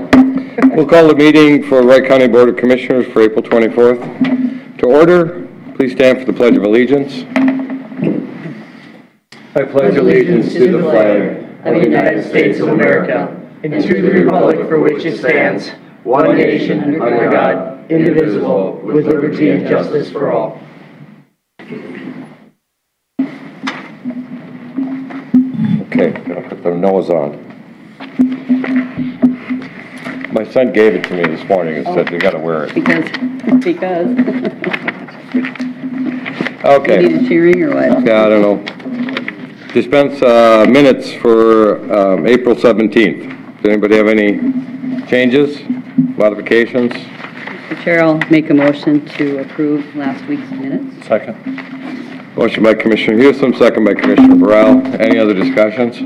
Michael. We'll call the meeting for Wright County Board of Commissioners for April 24th to order. Please stand for the Pledge of Allegiance. I pledge allegiance to the flag of the United States of America and to the republic for which it stands, one nation under God, indivisible, with liberty and justice for all. Okay, gonna put the nose on. My son gave it to me this morning and said, you gotta wear it. Because. Okay. You need a cheering or what? Yeah, I don't know. Dispense minutes for April 17th. Does anybody have any changes, modifications? Mr. Chair, I'll make a motion to approve last week's minutes. Second. Motion by Commissioner Houston, second by Commissioner Burrell. Any other discussions?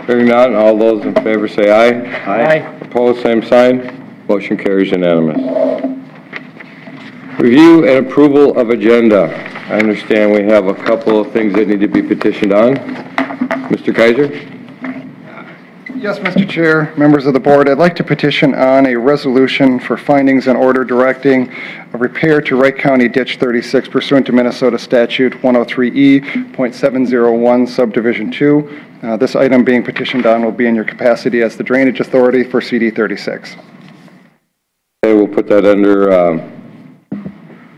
Hearing none, all those in favor say aye. Aye. Opposed, same sign. Motion carries unanimous. Review and approval of agenda. I understand we have a couple of things that need to be petitioned on. Mr. Kaiser? Yes, Mr. Chair, members of the board, I'd like to petition on a resolution for findings and order directing a repair to Wright County Ditch 36 pursuant to Minnesota Statute 103E.701 Subdivision 2. This item being petitioned on will be in your capacity as the Drainage Authority for CD 36. Okay, we'll put that under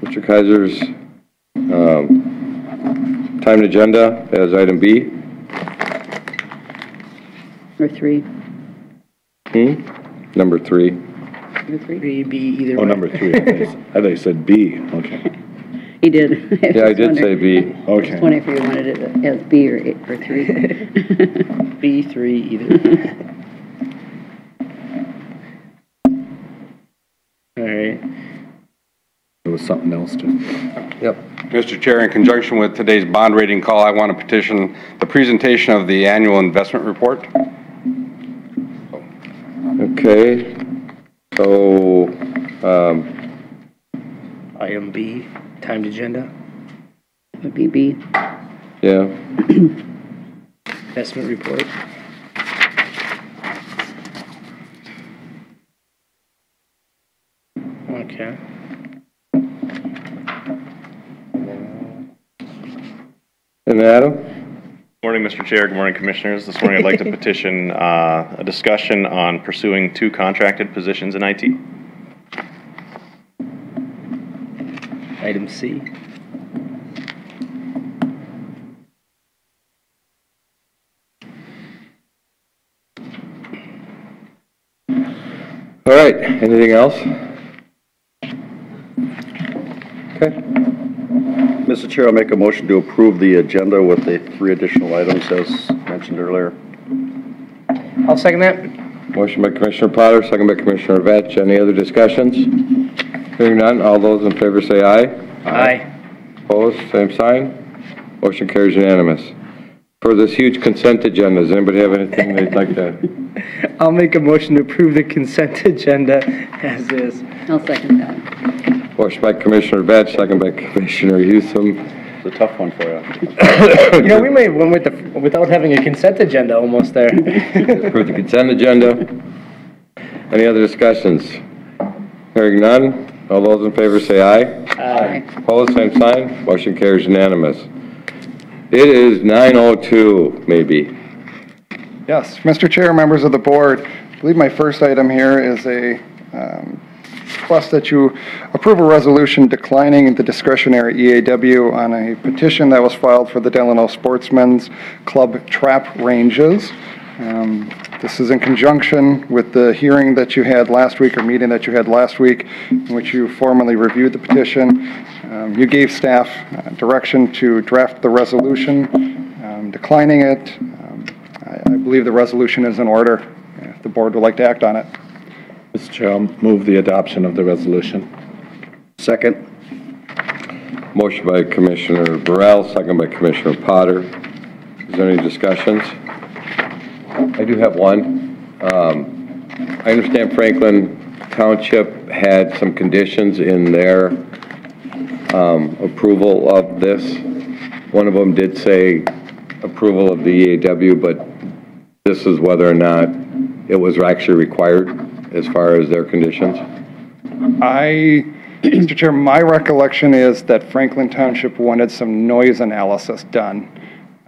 Mr. Kaiser's timed agenda as item B. Or 3. Number 3. Number 3? B, either way. Oh, number 3. I thought you said B. Okay. He did. Yeah, I did say B. Okay. I was wondering if you wanted it as B or 3. B3, either. All right. There was something else too. Yep. Mr. Chair, in conjunction with today's bond rating call, I want to petition the presentation of the annual investment report. Okay. So, Item B, timed agenda. Would be B. yeah. Investment report. Okay. And Adam? Morning, Mr. Chair. Good morning, Commissioners. This morning I'd like to petition a discussion on pursuing 2 contracted positions in IT. Item C. All right. Anything else? Okay. Mr. Chair, I'll make a motion to approve the agenda with the 3 additional items as mentioned earlier. I'll second that. Motion by Commissioner Potter, second by Commissioner Vetch. Any other discussions? Hearing none, all those in favor say aye. Aye. Opposed, same sign. Motion carries unanimous. For this huge consent agenda, does anybody have anything they'd like to? I'll make a motion to approve the consent agenda as is. I'll second that. Motion by Commissioner Vetch, second by Commissioner Houston. It's a tough one for you. You know, we may have went with without having a consent agenda almost there. Approve the consent agenda. Any other discussions? Hearing none, all those in favor say aye. Aye. Opposed, same sign. Motion carries unanimous. It is 9:02, maybe. Yes, Mr. Chair, members of the board, I believe my first item here is a request that you approve a resolution declining the discretionary EAW on a petition that was filed for the Delano Sportsmen's Club trap ranges. This is in conjunction with the hearing that you had last week, or meeting that you had last week, in which you formally reviewed the petition. You gave staff direction to draft the resolution, declining it. I believe the resolution is in order, if the board would like to act on it. Mr. Chair, I'll move the adoption of the resolution. Second. Motion by Commissioner Burrell, second by Commissioner Potter. Is there any discussions? I do have one. I understand Franklin Township had some conditions in their approval of this. One of them did say approval of the EAW, but this is whether or not it was actually required as far as their conditions? Mr. Chair, my recollection is that Franklin Township wanted some noise analysis done.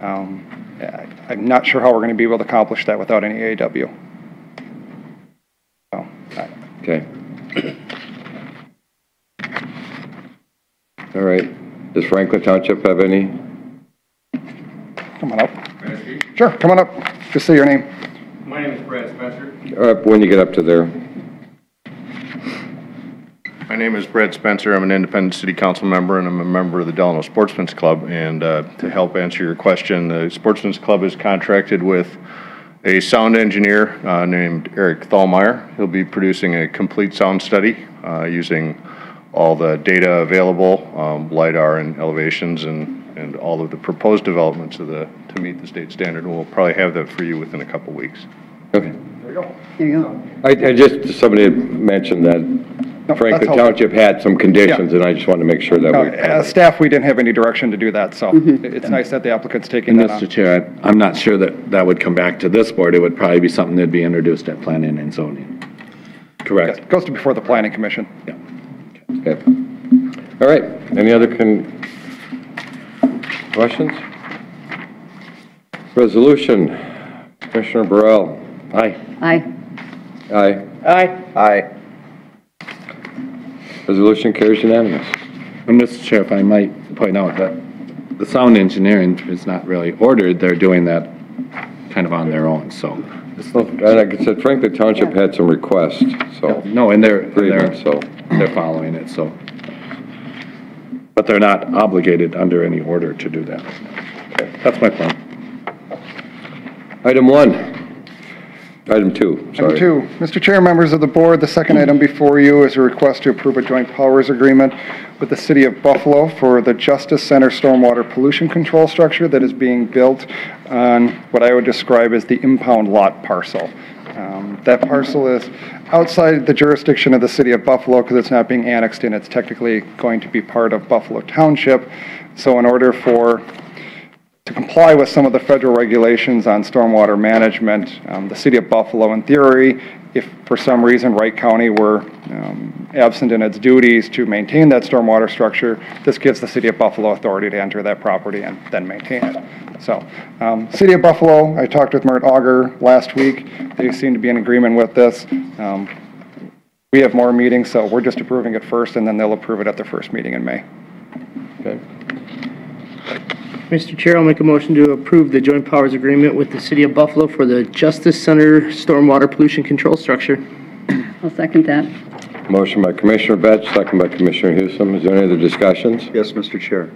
I'm not sure how we're going to be able to accomplish that without any AAW. So, Okay. All right. Does Franklin Township have any? come on up. Sure, come on up. Just say your name. My name is Brad Spencer. When you get up to there. My name is Brad Spencer. I'm an independent city council member, and I'm a member of the Delano Sportsman's Club. And to help answer your question, the Sportsman's Club is contracted with a sound engineer named Eric Thalmeyer. He'll be producing a complete sound study using all the data available, LiDAR and elevations, and all of the proposed developments to meet the state standard. And we'll probably have that for you within a couple weeks. Okay. There you go. There you go. I just, somebody had mentioned that Franklin that's Township had some conditions, and I just wanted to make sure that No, we. as staff, we didn't have any direction to do that, so it's nice that the applicant's taking And that on. Mr. Chair, I'm not sure that would come back to this board. It would probably be something that'd be introduced at planning and zoning. Correct. It goes to before the planning commission. Okay. All right. Any other questions? Resolution. Commissioner Burrell. Aye. Aye. Aye. Aye. Resolution carries unanimous. And Mr. Chair, if I might point out that the sound engineering is not really ordered. They're doing that kind of on their own, so. And like I said, Franklin Township had some requests, so. No, and they're So, following it, so. But they're not obligated under any order to do that. That's my point. item 1. Item 2, sorry. Item 2, Mr. Chair, members of the board, the second item before you is a request to approve a joint powers agreement with the City of Buffalo for the Justice Center stormwater pollution control structure that is being built on what I would describe as the impound lot parcel. That parcel is outside the jurisdiction of the City of Buffalo because it's not being annexed in. It's technically going to be part of Buffalo Township. So in order to comply with some of the federal regulations on stormwater management, the City of Buffalo, in theory, if for some reason Wright County were absent in its duties to maintain that stormwater structure, this gives the City of Buffalo authority to enter that property and then maintain it. So, City of Buffalo, I talked with Mert Auger last week. They seem to be in agreement with this. We have more meetings, so we're just approving it first, and then they'll approve it at their first meeting in May. Okay. Mr. Chair, I'll make a motion to approve the joint powers agreement with the City of Buffalo for the Justice Center stormwater pollution control structure. I'll second that. Motion by Commissioner Betch, second by Commissioner Hewsom. Is there any other discussions? Yes, Mr. Chair.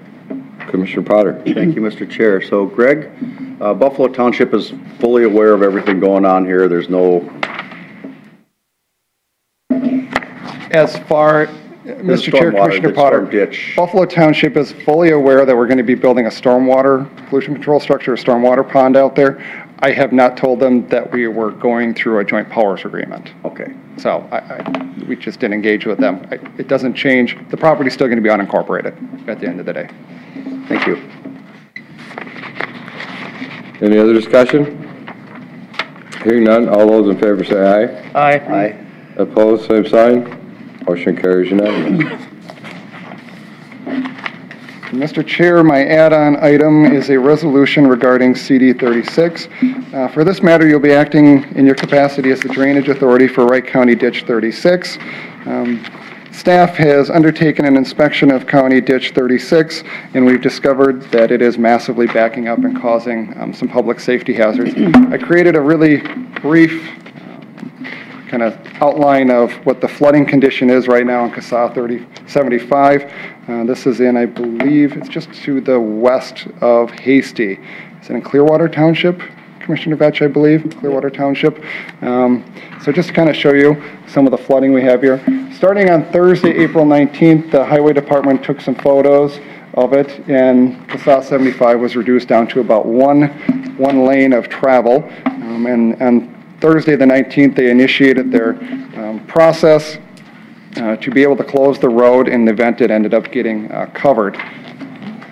Commissioner Potter. Thank you, Mr. Chair. So Greg, Buffalo Township is fully aware of everything going on here. There's no... As far, Mr. Chair, stormwater, Commissioner the Potter, storm ditch. Buffalo Township is fully aware that we're going to be building a stormwater pollution control structure, a stormwater pond out there. I have not told them that we were going through a joint powers agreement. Okay. So we just didn't engage with them. It doesn't change. The property's still going to be unincorporated at the end of the day. Thank you. Any other discussion? Hearing none, all those in favor say aye. Aye. Aye. Opposed, same sign. Motion carries unanimous. Mr. Chair, my add-on item is a resolution regarding CD 36. For this matter, you'll be acting in your capacity as the drainage authority for Wright County Ditch 36. Staff has undertaken an inspection of County Ditch 36, and we've discovered that it is massively backing up and causing some public safety hazards. I created a really brief kind of outline of what the flooding condition is right now in CASA 3075. This is in, I believe, it's just to the west of Hasty. It's in Clearwater Township, Commissioner Vetch, I believe, Clearwater Township. So just to kind of show you some of the flooding we have here. Starting on Thursday, April 19th, the Highway Department took some photos of it, and CASA 75 was reduced down to about one lane of travel. And Thursday the 19th, they initiated their process to be able to close the road in the event it ended up getting covered.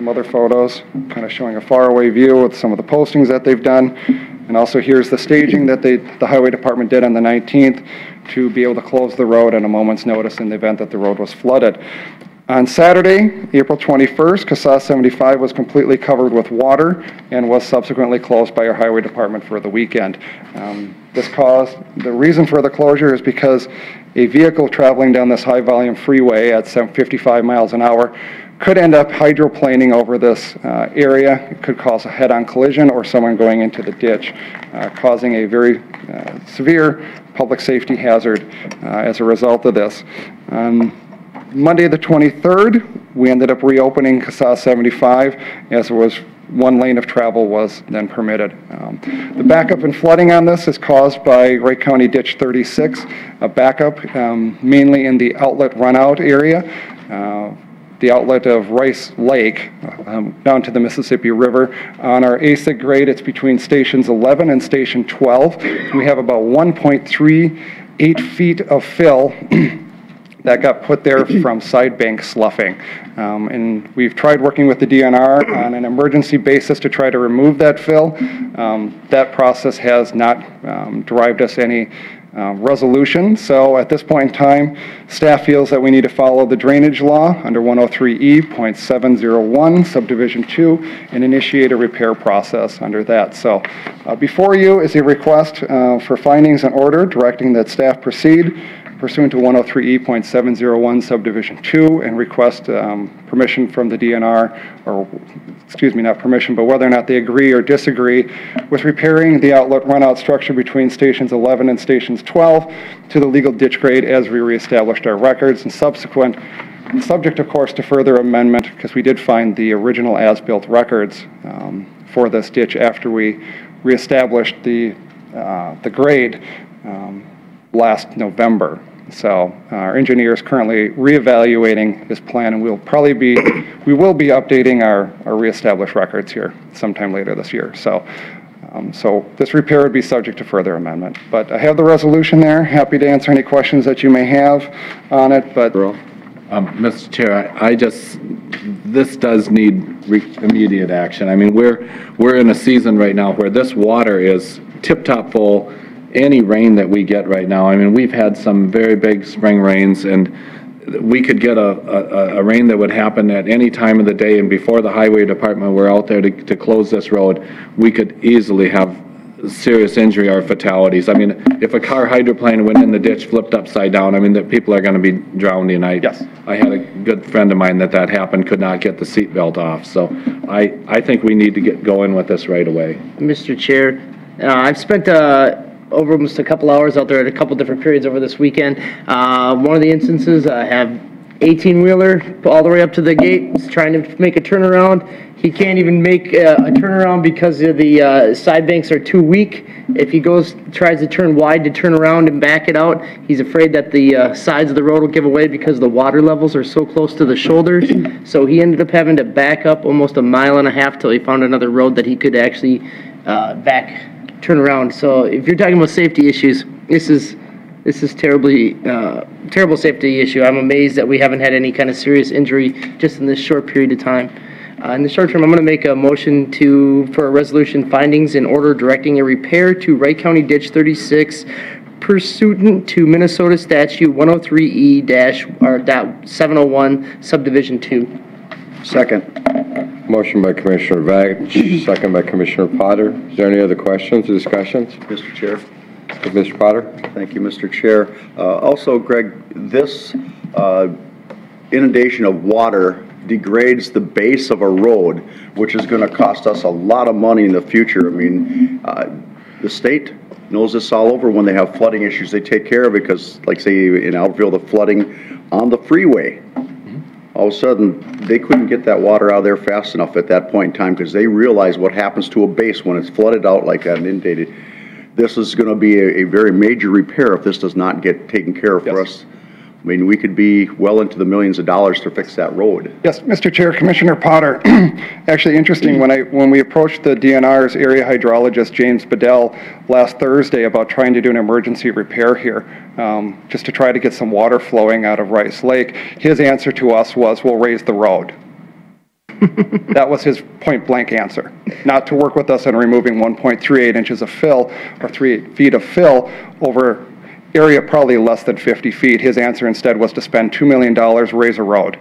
some other photos, kind of showing a faraway view with some of the postings that they've done. And also here's the staging that the Highway Department did on the 19th to be able to close the road at a moment's notice in the event that the road was flooded. On Saturday, April 21st, CASA 75 was completely covered with water and was subsequently closed by our Highway Department for the weekend. The reason for the closure is because a vehicle traveling down this high-volume freeway at 55 miles an hour could end up hydroplaning over this area. It could cause a head-on collision or someone going into the ditch, causing a very severe public safety hazard as a result of this. Monday the 23rd, we ended up reopening CASA 75 as it was one lane of travel was then permitted. The backup and flooding on this is caused by Wright County Ditch 36, a backup mainly in the outlet runout area, the outlet of Rice Lake down to the Mississippi River. On our ASIC grade, it's between stations 11 and station 12. We have about 1.38 feet of fill that got put there from side bank sloughing. And we've tried working with the DNR on an emergency basis to try to remove that fill. That process has not derived us any resolution. So at this point in time, staff feels that we need to follow the drainage law under 103E.701 subdivision 2 and initiate a repair process under that. So before you is a request for findings and order directing that staff proceed pursuant to 103E.701 subdivision 2 and request permission from the DNR, or excuse me, not permission, but whether or not they agree or disagree with repairing the outlet runout structure between stations 11 and stations 12 to the legal ditch grade as we reestablished our records, and subsequent, subject of course to further amendment, because we did find the original as-built records for this ditch after we reestablished the grade last November. So our engineer is currently reevaluating his plan, and we will be updating our reestablished records here sometime later this year. So this repair would be subject to further amendment. But I have the resolution there. Happy to answer any questions that you may have on it. But Mr. Chair, this does need immediate action. I mean, we're in a season right now where this water is tip-top full. Any rain that we get right now, I mean, we've had some very big spring rains, and we could get a rain that would happen at any time of the day, and before the Highway Department were out there to close this road, we could easily have serious injury or fatalities. I mean, if a car hydroplane went in the ditch, flipped upside down, I mean, the people are going to be drowning. I had a good friend of mine that happened, could not get the seatbelt off. So I think we need to get going with this right away. Mr. Chair, I've spent over almost a couple hours out there at a couple different periods over this weekend. One of the instances, I have 18-wheeler all the way up to the gate, he's trying to make a turnaround. He can't even make a turnaround because the side banks are too weak. If he tries to turn wide to turn around and back it out, he's afraid that the sides of the road will give away because the water levels are so close to the shoulders. So he ended up having to back up almost a mile and a half till he found another road that he could actually turn around. So if you're talking about safety issues, this is terrible safety issue. I'm amazed that we haven't had any kind of serious injury just in this short period of time. In the short term, I'm going to make a motion for a resolution findings in order directing a repair to Wright County Ditch 36 pursuant to Minnesota Statute 103E-701 subdivision 2. Second. Motion by Commissioner Vach, second by Commissioner Potter. Is there any other questions or discussions? Mr. Chair. Mr. Potter? Thank you, Mr. Chair. Also, Greg, this inundation of water degrades the base of a road, which is going to cost us a lot of money in the future. I mean, the state knows this all over. When they have flooding issues, they take care of it because, like say in Alville, the flooding on the freeway. All of a sudden, they couldn't get that water out of there fast enough at that point in time because they realize what happens to a base when it's flooded out like that and inundated. This is going to be a very major repair if this does not get taken care of for us. I mean, we could be well into the millions of dollars to fix that road. Yes, Mr. Chair, Commissioner Potter. Actually interesting, when we approached the DNR's area hydrologist, James Bedell, last Thursday about trying to do an emergency repair here, just to try to get some water flowing out of Rice Lake, his answer to us was, we'll raise the road. That was his point blank answer. Not to work with us on removing 1.38 inches of fill or 3 feet of fill over area probably less than 50 feet. His answer instead was to spend $2 million, raise a road.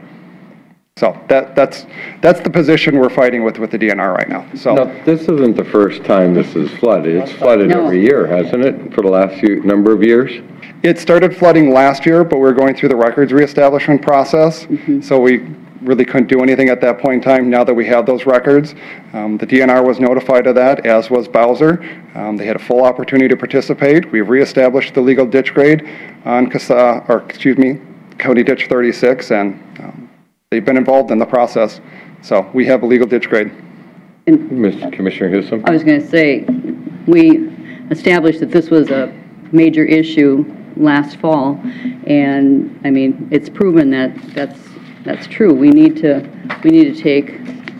So that's the position we're fighting with the DNR right now. So Now, this isn't the first time this is flooded. It's flooded No. every year, hasn't it, for the last number of years? it started flooding last year, but we're going through the records reestablishment process. So we really couldn't do anything at that point in time. Now that we have those records, the DNR was notified of that, as was Bowser. They had a full opportunity to participate. We've reestablished the legal ditch grade on County Ditch 36, and they've been involved in the process. So we have a legal ditch grade. Mr. Commissioner Hewson? I was going to say, we established that this was a major issue last fall, and I mean, it's proven that that's true. We need to take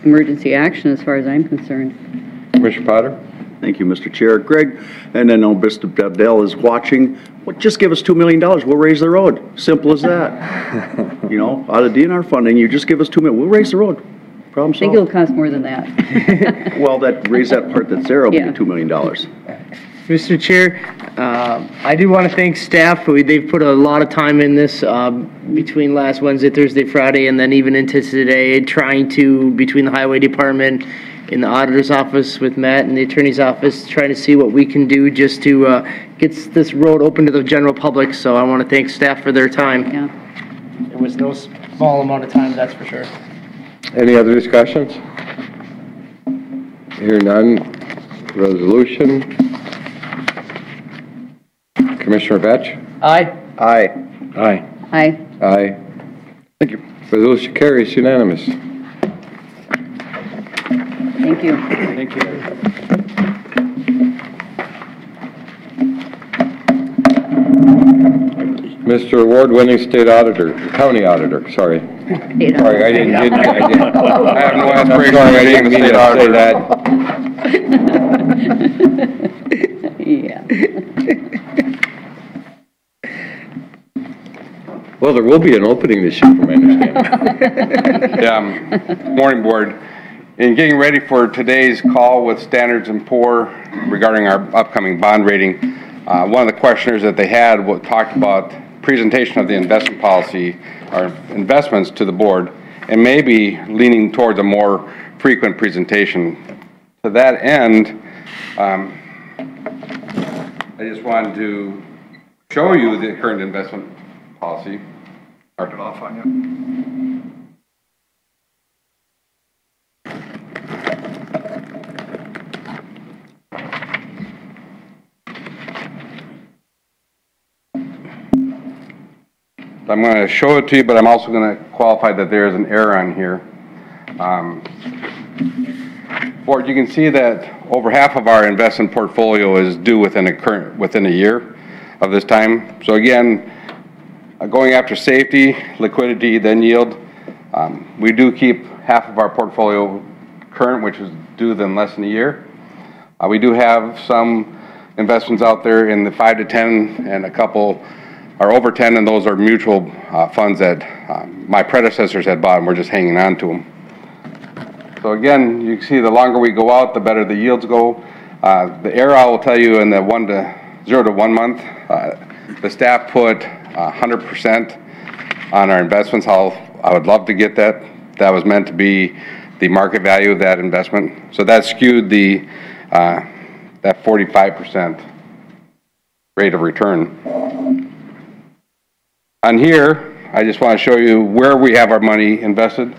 emergency action as far as I'm concerned. Commissioner Potter? Thank you, Mr. Chair. Greg, and I know Mr. Abdel is watching. Well, just give us $2 million, we'll raise the road. Simple as that. You know, out of DNR funding, you just give us $2 million, we'll raise the road. Problem I think it'll solved. cost more than that. Well, raise that part that's there, will be Yeah. $2 million. Mr. Chair, I do want to thank staff. They've put a lot of time in this between last Wednesday, Thursday, Friday, and then even into today, trying to, between the Highway Department, in the auditor's office with Matt and the attorney's office, trying to see what we can do just to get this road open to the general public. So I want to thank staff for their time. Yeah. It was no small amount of time, that's for sure. Any other discussions? Hear none. Resolution. Commissioner Vetch? Aye. Aye. Aye. Aye. Aye. Thank you. Resolution carries unanimous. Thank you. Thank you. Mr. Award-winning state auditor, county auditor, sorry. Sorry, I didn't. I have no I'm aspiration sorry, of I being didn't the mean state to say that. Yeah. Well, there will be an opening this year, from my understanding. Yeah, morning, board. In getting ready for today's call with Standards & Poor regarding our upcoming bond rating, one of the questioners that they had talked about presentation of the investment policy, or investments to the board, and maybe leaning towards a more frequent presentation. To that end, I just wanted to show you the current investment policy. Start it off on you. I'm going to show it to you, but I'm also going to qualify that there is an error on here. Board, you can see that over half of our investment portfolio is due within a year of this time. So again, going after safety, liquidity, then yield, we do keep half of our portfolio current, which is due in less than a year. We do have some investments out there in the 5 to 10, and a couple are over 10, and those are mutual funds that my predecessors had bought, and we're just hanging on to them. So again, you can see the longer we go out, the better the yields go. The error, I will tell you, in the 0 to 1 month, the staff put 100% on our investments. I would love to get that. That was meant to be the market value of that investment. So that skewed that 45% rate of return. On here, I just want to show you where we have our money invested.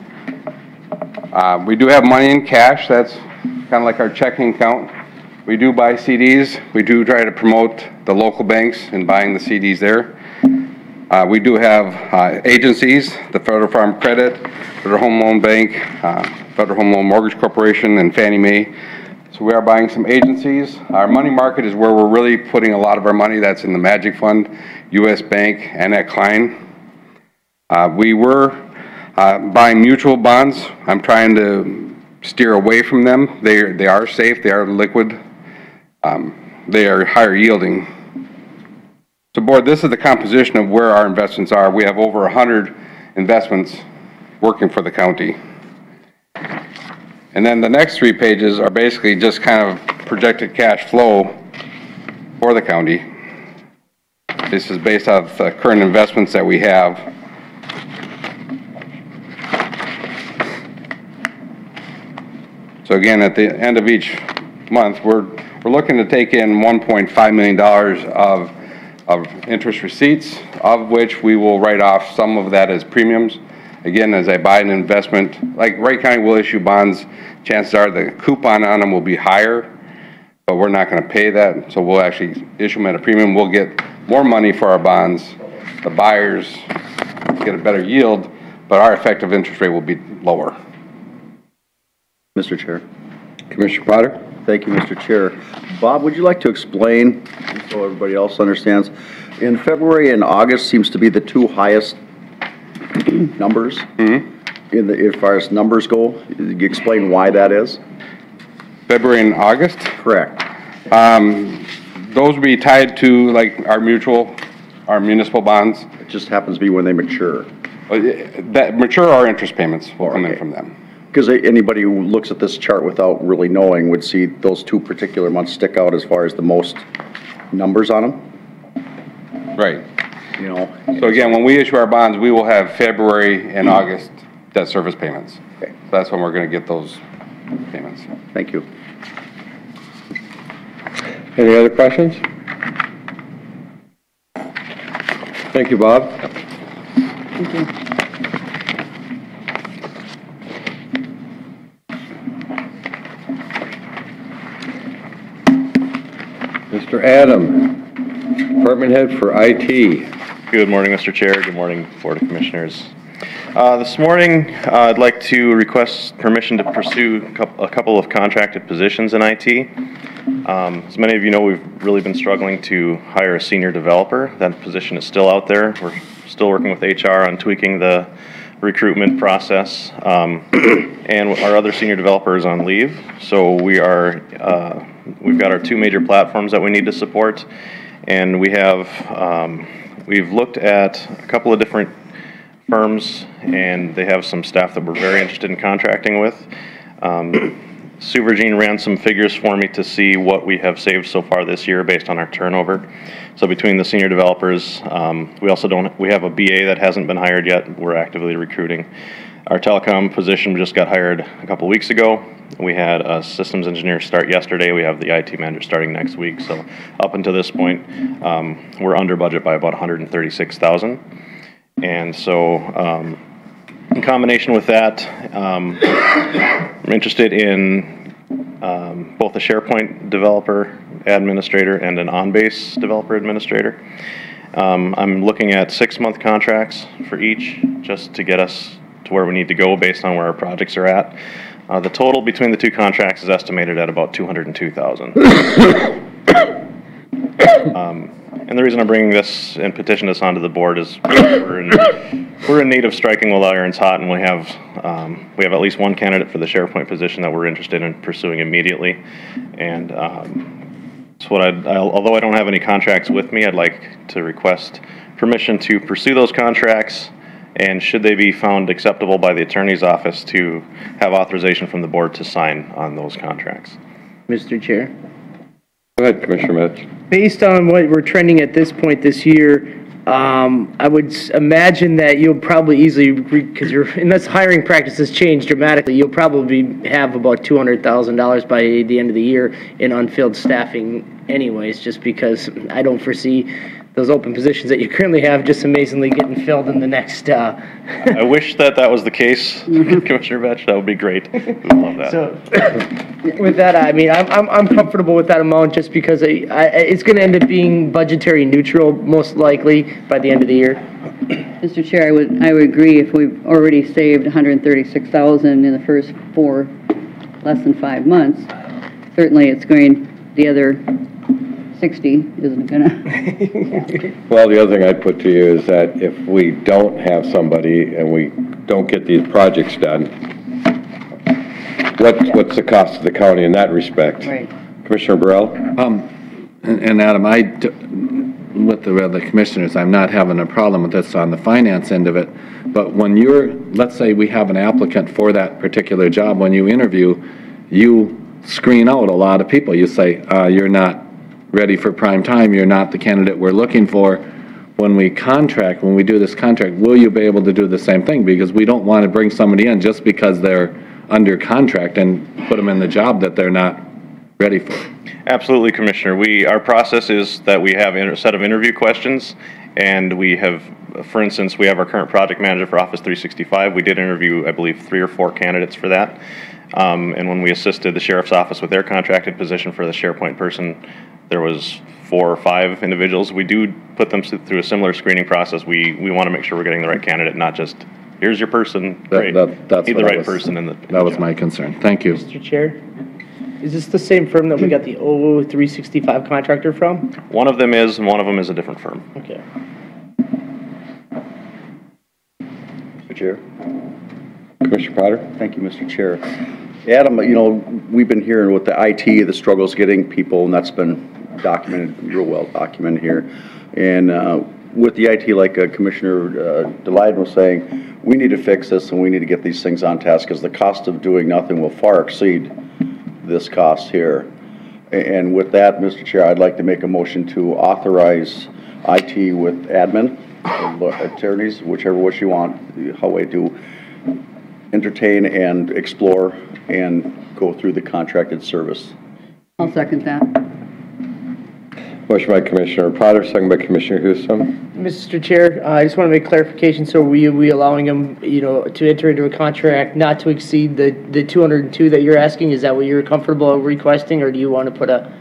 We do have money in cash. That's kind of like our checking account. We do buy CDs. We do try to promote the local banks in buying the CDs there. We do have agencies, the Federal Farm Credit, Federal Home Loan Bank, Federal Home Loan Mortgage Corporation, and Fannie Mae. So we are buying some agencies. Our money market is where we're really putting a lot of our money. That's in the Magic Fund, U.S. Bank, and at Klein. We were buying mutual bonds. I'm trying to steer away from them. They are safe. They are liquid. They are higher yielding. So, board, this is the composition of where our investments are. We have over 100 investments working for the county. And then the next 3 pages are basically just kind of projected cash flow for the county. This is based off the current investments that we have. So again, at the end of each month, we're looking to take in $1.5 million of interest receipts, of which we will write off some of that as premiums. Again, as I buy an investment, like Wright County will issue bonds, chances are the coupon on them will be higher, but we're not going to pay that, so we'll actually issue them at a premium. We'll get more money for our bonds. The buyers get a better yield, but our effective interest rate will be lower. Mr. Chair. Commissioner Potter? Thank you, Mr. Chair. Bob, would you like to explain, so everybody else understands, in February and August seems to be the 2 highest numbers as far as numbers go. Can you explain why that is? February and August? Correct. Those would be tied to like our municipal bonds. It just happens to be when they mature. That mature, our interest payments will come in from them. Because anybody who looks at this chart without really knowing would see those 2 particular months stick out as far as the most numbers on them. Right. You know. So again, when we issue our bonds, we will have February and August debt service payments. Okay. So that's when we're going to get those payments. Thank you. Any other questions? Thank you, Bob. Thank you. Mr. Adam, Department Head for IT. Good morning, Mr. Chair. Good morning, Board of Commissioners. This morning, I'd like to request permission to pursue a couple of contracted positions in IT. As many of you know, we've really been struggling to hire a senior developer. That position is still out there. We're still working with HR on tweaking the recruitment process, and our other senior developer is on leave. So we've got our 2 major platforms that we need to support, and we've looked at a couple of different firms, and they have some staff that we're very interested in contracting with. Sue Virgin ran some figures for me to see what we have saved so far this year based on our turnover. So between the senior developers, we have a BA that hasn't been hired yet. We're actively recruiting. Our telecom position just got hired a couple weeks ago. We had a systems engineer start yesterday. We have the IT manager starting next week. So up until this point, we're under budget by about $136,000. And so in combination with that, I'm interested in both a SharePoint developer administrator and an on-base developer administrator. I'm looking at 6-month contracts for each, just to get us to where we need to go based on where our projects are at. The total between the 2 contracts is estimated at about $202,000. And the reason I'm bringing this and petition this onto the board is we're in need of striking while the iron's hot, and we have at least 1 candidate for the SharePoint position that we're interested in pursuing immediately. And although I don't have any contracts with me, I'd like to request permission to pursue those contracts, and should they be found acceptable by the attorney's office, to have authorization from the board to sign on those contracts. Mr. Chair. Go ahead, Commissioner Mitch. Based on what we're trending at this point this year, I would imagine that you'll probably easily, because unless hiring practices change dramatically, you'll probably have about $200,000 by the end of the year in unfilled staffing anyways, just because I don't foresee those open positions that you currently have just amazingly getting filled in the next. I wish that was the case, Commissioner Vetch. That would be great. We would love that. So, with that, I mean, I'm comfortable with that amount just because it's going to end up being budgetary neutral most likely by the end of the year. Mr. Chair, I would agree. If we've already saved $136,000 in the first less than 5 months, certainly it's going, the other 60 isn't gonna. Well, the other thing I'd put to you is that if we don't have somebody and we don't get these projects done, what's the cost to the county in that respect? Right. Commissioner Burrell? And Adam, with the other commissioners, I'm not having a problem with this on the finance end of it, but when let's say we have an applicant for that particular job, when you interview, you screen out a lot of people. You say, you're not ready for prime time, you're not the candidate we're looking for. When we do this contract, will you be able to do the same thing? Because we don't want to bring somebody in just because they're under contract and put them in the job that they're not ready for. Absolutely, Commissioner. Our process is that we have a set of interview questions, and we have, for instance, we have our current project manager for Office 365. We did interview, I believe, 3 or 4 candidates for that. And when we assisted the sheriff's office with their contracted position for the SharePoint person, there was 4 or 5 individuals. We do put them through a similar screening process. We want to make sure we're getting the right candidate, not just, here's your person, great. That's Need the right person in the That was my concern. Thank you. Mr. Chair, is this the same firm that we got the 365 contractor from? One of them is, and one of them is a different firm. Okay. Mr. Chair. Commissioner Potter? Thank you, Mr. Chair. Adam, you know, we've been hearing with the IT, the struggles getting people, and that's been documented, real well documented here. And with the IT, like Commissioner Delight was saying, we need to fix this and we need to get these things on task because the cost of doing nothing will far exceed this cost here. And with that, Mr. Chair, I'd like to make a motion to authorize IT with admin, attorneys, whichever which you want, how we do entertain and explore and go through the contracted service. I'll second that. Motion by Commissioner Potter, second by Commissioner Houston. Mr. Chair, I just want to make clarification. So we allowing them, you know, to enter into a contract not to exceed the 202 that you're asking? Is that what you're comfortable requesting, or do you want to put a?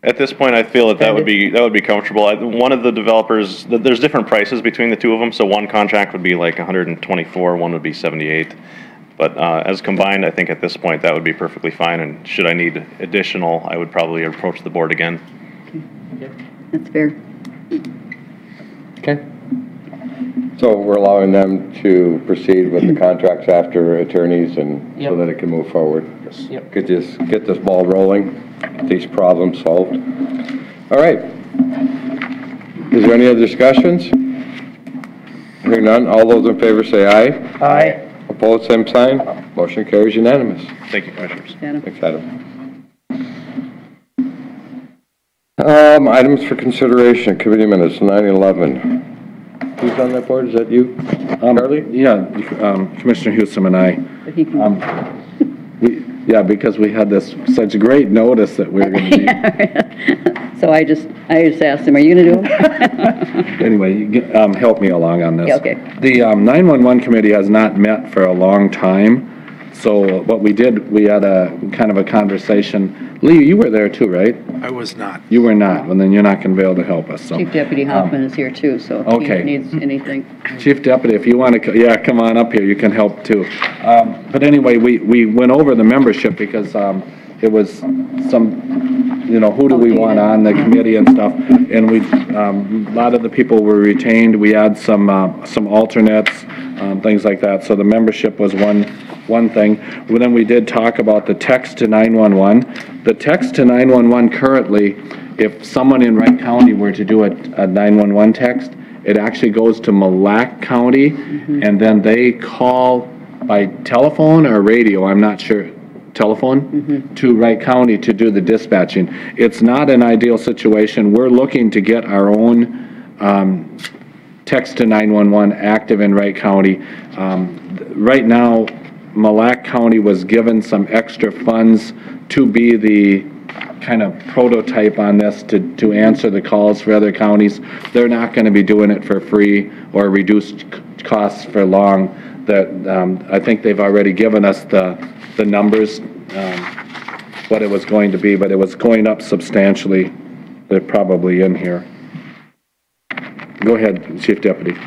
At this point, I feel that would be comfortable. One of the developers, there's different prices between the two of them. So one contract would be like 124, one would be 78. But as combined, I think at this point that would be perfectly fine. And should I need additional, I would probably approach the board again. Okay. That's fair. Okay. So we're allowing them to proceed with the contracts after attorneys and so that it can move forward. Yes. Yep. Get this ball rolling, get these problems solved. All right. Is there any other discussions? Hearing none, all those in favor say aye. Aye. Opposed, same sign. Motion carries unanimous. Thank you, Commissioners. Adam? Thanks, Adam. Items for consideration, committee minutes, 9/11. Who's on that board? Is that you, Charlie? Yeah, Commissioner Houston and I. But he can. Yeah, because we had such great notice that we were going to be. So I just asked him, are you going to do them? Anyway, help me along on this. Yeah, okay. The 911 committee has not met for a long time. So what we did, we had a kind of a conversation. Lee, you were there too, right? I was not. You were not, well then you're not going to be able to help us. So. Chief Deputy Hoffman is here too, so if Okay. he needs anything. Chief Deputy, if you want to, come on up here, you can help too. But anyway, we went over the membership because it was some, who do we want on the committee and stuff. And a lot of the people were retained. We had some alternates, things like that. So the membership was one thing. Well, then we did talk about the text to 911. The text to 911 currently, if someone in Wright County were to do a 911 text, it actually goes to Mille Lacs County, and then they call by telephone or radio, I'm not sure, telephone, to Wright County to do the dispatching. It's not an ideal situation. We're looking to get our own text to 911 active in Wright County. Right now, Mille Lacs County was given some extra funds to be the kind of prototype on this to answer the calls for other counties. They're not going to be doing it for free or reduced costs for long. I think they've already given us the numbers, what it was going to be, but it was going up substantially. They're probably in here. Go ahead, Chief Deputy.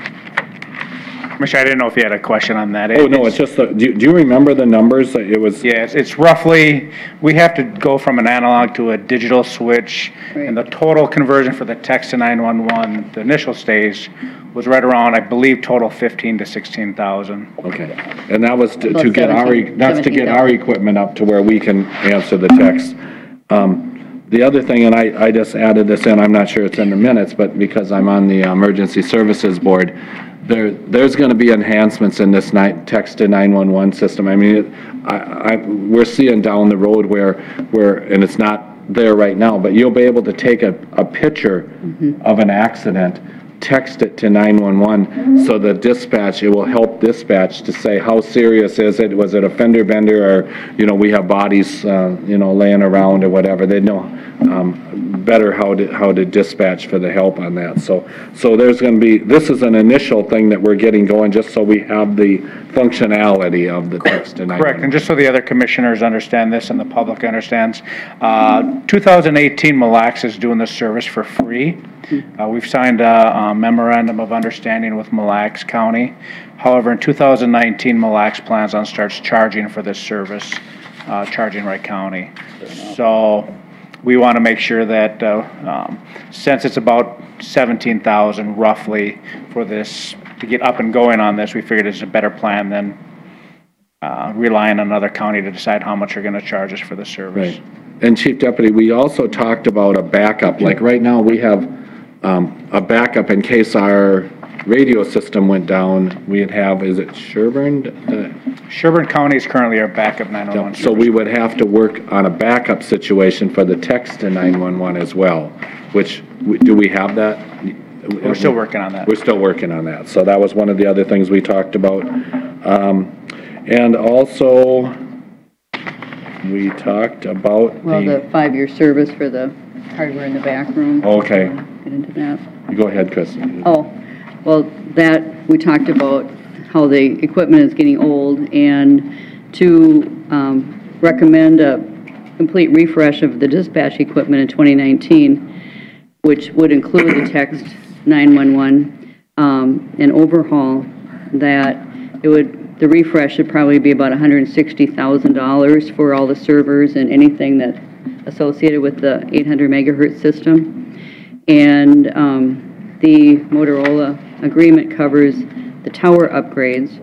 Commissioner, I didn't know if you had a question on that. Oh, no, it's just, do you remember the numbers? It was. Yes, it's roughly, we have to go from an analog to a digital switch, and the total conversion for the text to 911, the initial stage, was right around, I believe, total 15 to 16,000. Okay, and that was to get 17,000. our equipment up to where we can answer the text. The other thing, and I just added this in, I'm not sure it's in the minutes, but because I'm on the Emergency Services Board, there's going to be enhancements in this text to 911 system. I mean, we're seeing down the road where, and it's not there right now, but you'll be able to take a picture of an accident, text it to 911, so the dispatch, it will help dispatch to say how serious is it, was it a fender bender, or, you know, we have bodies, you know, laying around or whatever. They know better how to dispatch for the help on that. So there's going to be, this is an initial thing that we're getting going just so we have the functionality of the text to 911. Correct, and just so the other commissioners understand this and the public understands, 2018 Mille Lacs is doing this service for free. We've signed a memorandum of understanding with Mille Lacs County. However, in 2019, Mille Lacs plans on starts charging for this service, charging Wright County. So we want to make sure that since it's about 17,000 roughly for this to get up and going on this, we figured it's a better plan than relying on another county to decide how much they're going to charge us for the service. Right. And Chief Deputy, we also talked about a backup. Like right now, we have a backup in case our radio system went down. We'd have, is it Sherburne? Sherburne County is currently our backup 911 So we would have to work on a backup situation for the text to 911 as well, which, do we have that? We're still working on that. We're still working on that. So that was one of the other things we talked about. And also, we talked about Well, the 5-year service for the hardware in the back room. Okay. Get into that. Go ahead, Chris. Oh, well, that, we talked about how the equipment is getting old, and to recommend a complete refresh of the dispatch equipment in 2019, which would include the text 911, an overhaul, that it would, the refresh should probably be about $160,000 for all the servers and anything that associated with the 800 megahertz system. And the Motorola agreement covers the tower upgrades,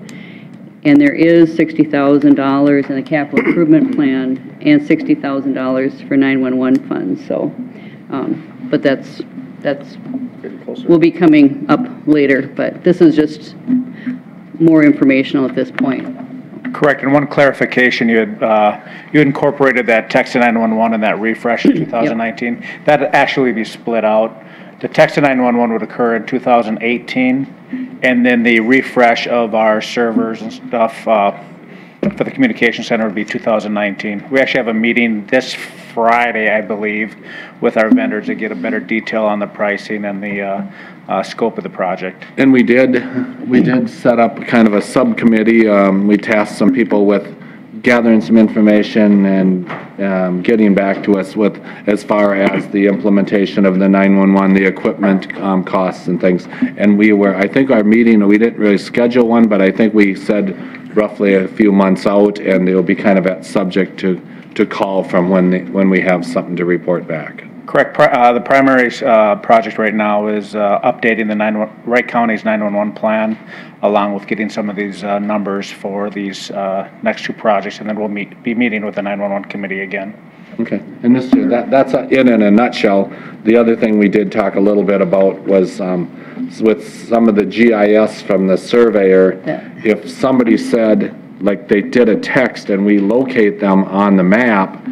and there is $60,000 in the capital improvement plan and $60,000 for 911 funds. So, but that's will be coming up later. But this is just more informational at this point. Correct, and one clarification, you incorporated that text to 911 and that refresh in 2019. Yep. That'd actually be split out. The text to 911 would occur in 2018, and then the refresh of our servers and stuff for the communication center would be 2019. We actually have a meeting this Friday, I believe, with our vendors to get a better detail on the pricing and the scope of the project. And we did set up kind of a subcommittee. We tasked some people with gathering some information and getting back to us with as far as the implementation of the 911, the equipment costs and things. And we were, I think our meeting, we didn't really schedule one, but I think we said roughly a few months out, and it'll be kind of at subject to call from when we have something to report back. Correct. The primary project right now is updating the Wright County's 911 plan, along with getting some of these numbers for these next two projects, and then we'll be meeting with the 911 committee again. Okay, and that's in a nutshell. The other thing we did talk a little bit about was with some of the GIS from the surveyor, if somebody said, like they did a text and we locate them on the map,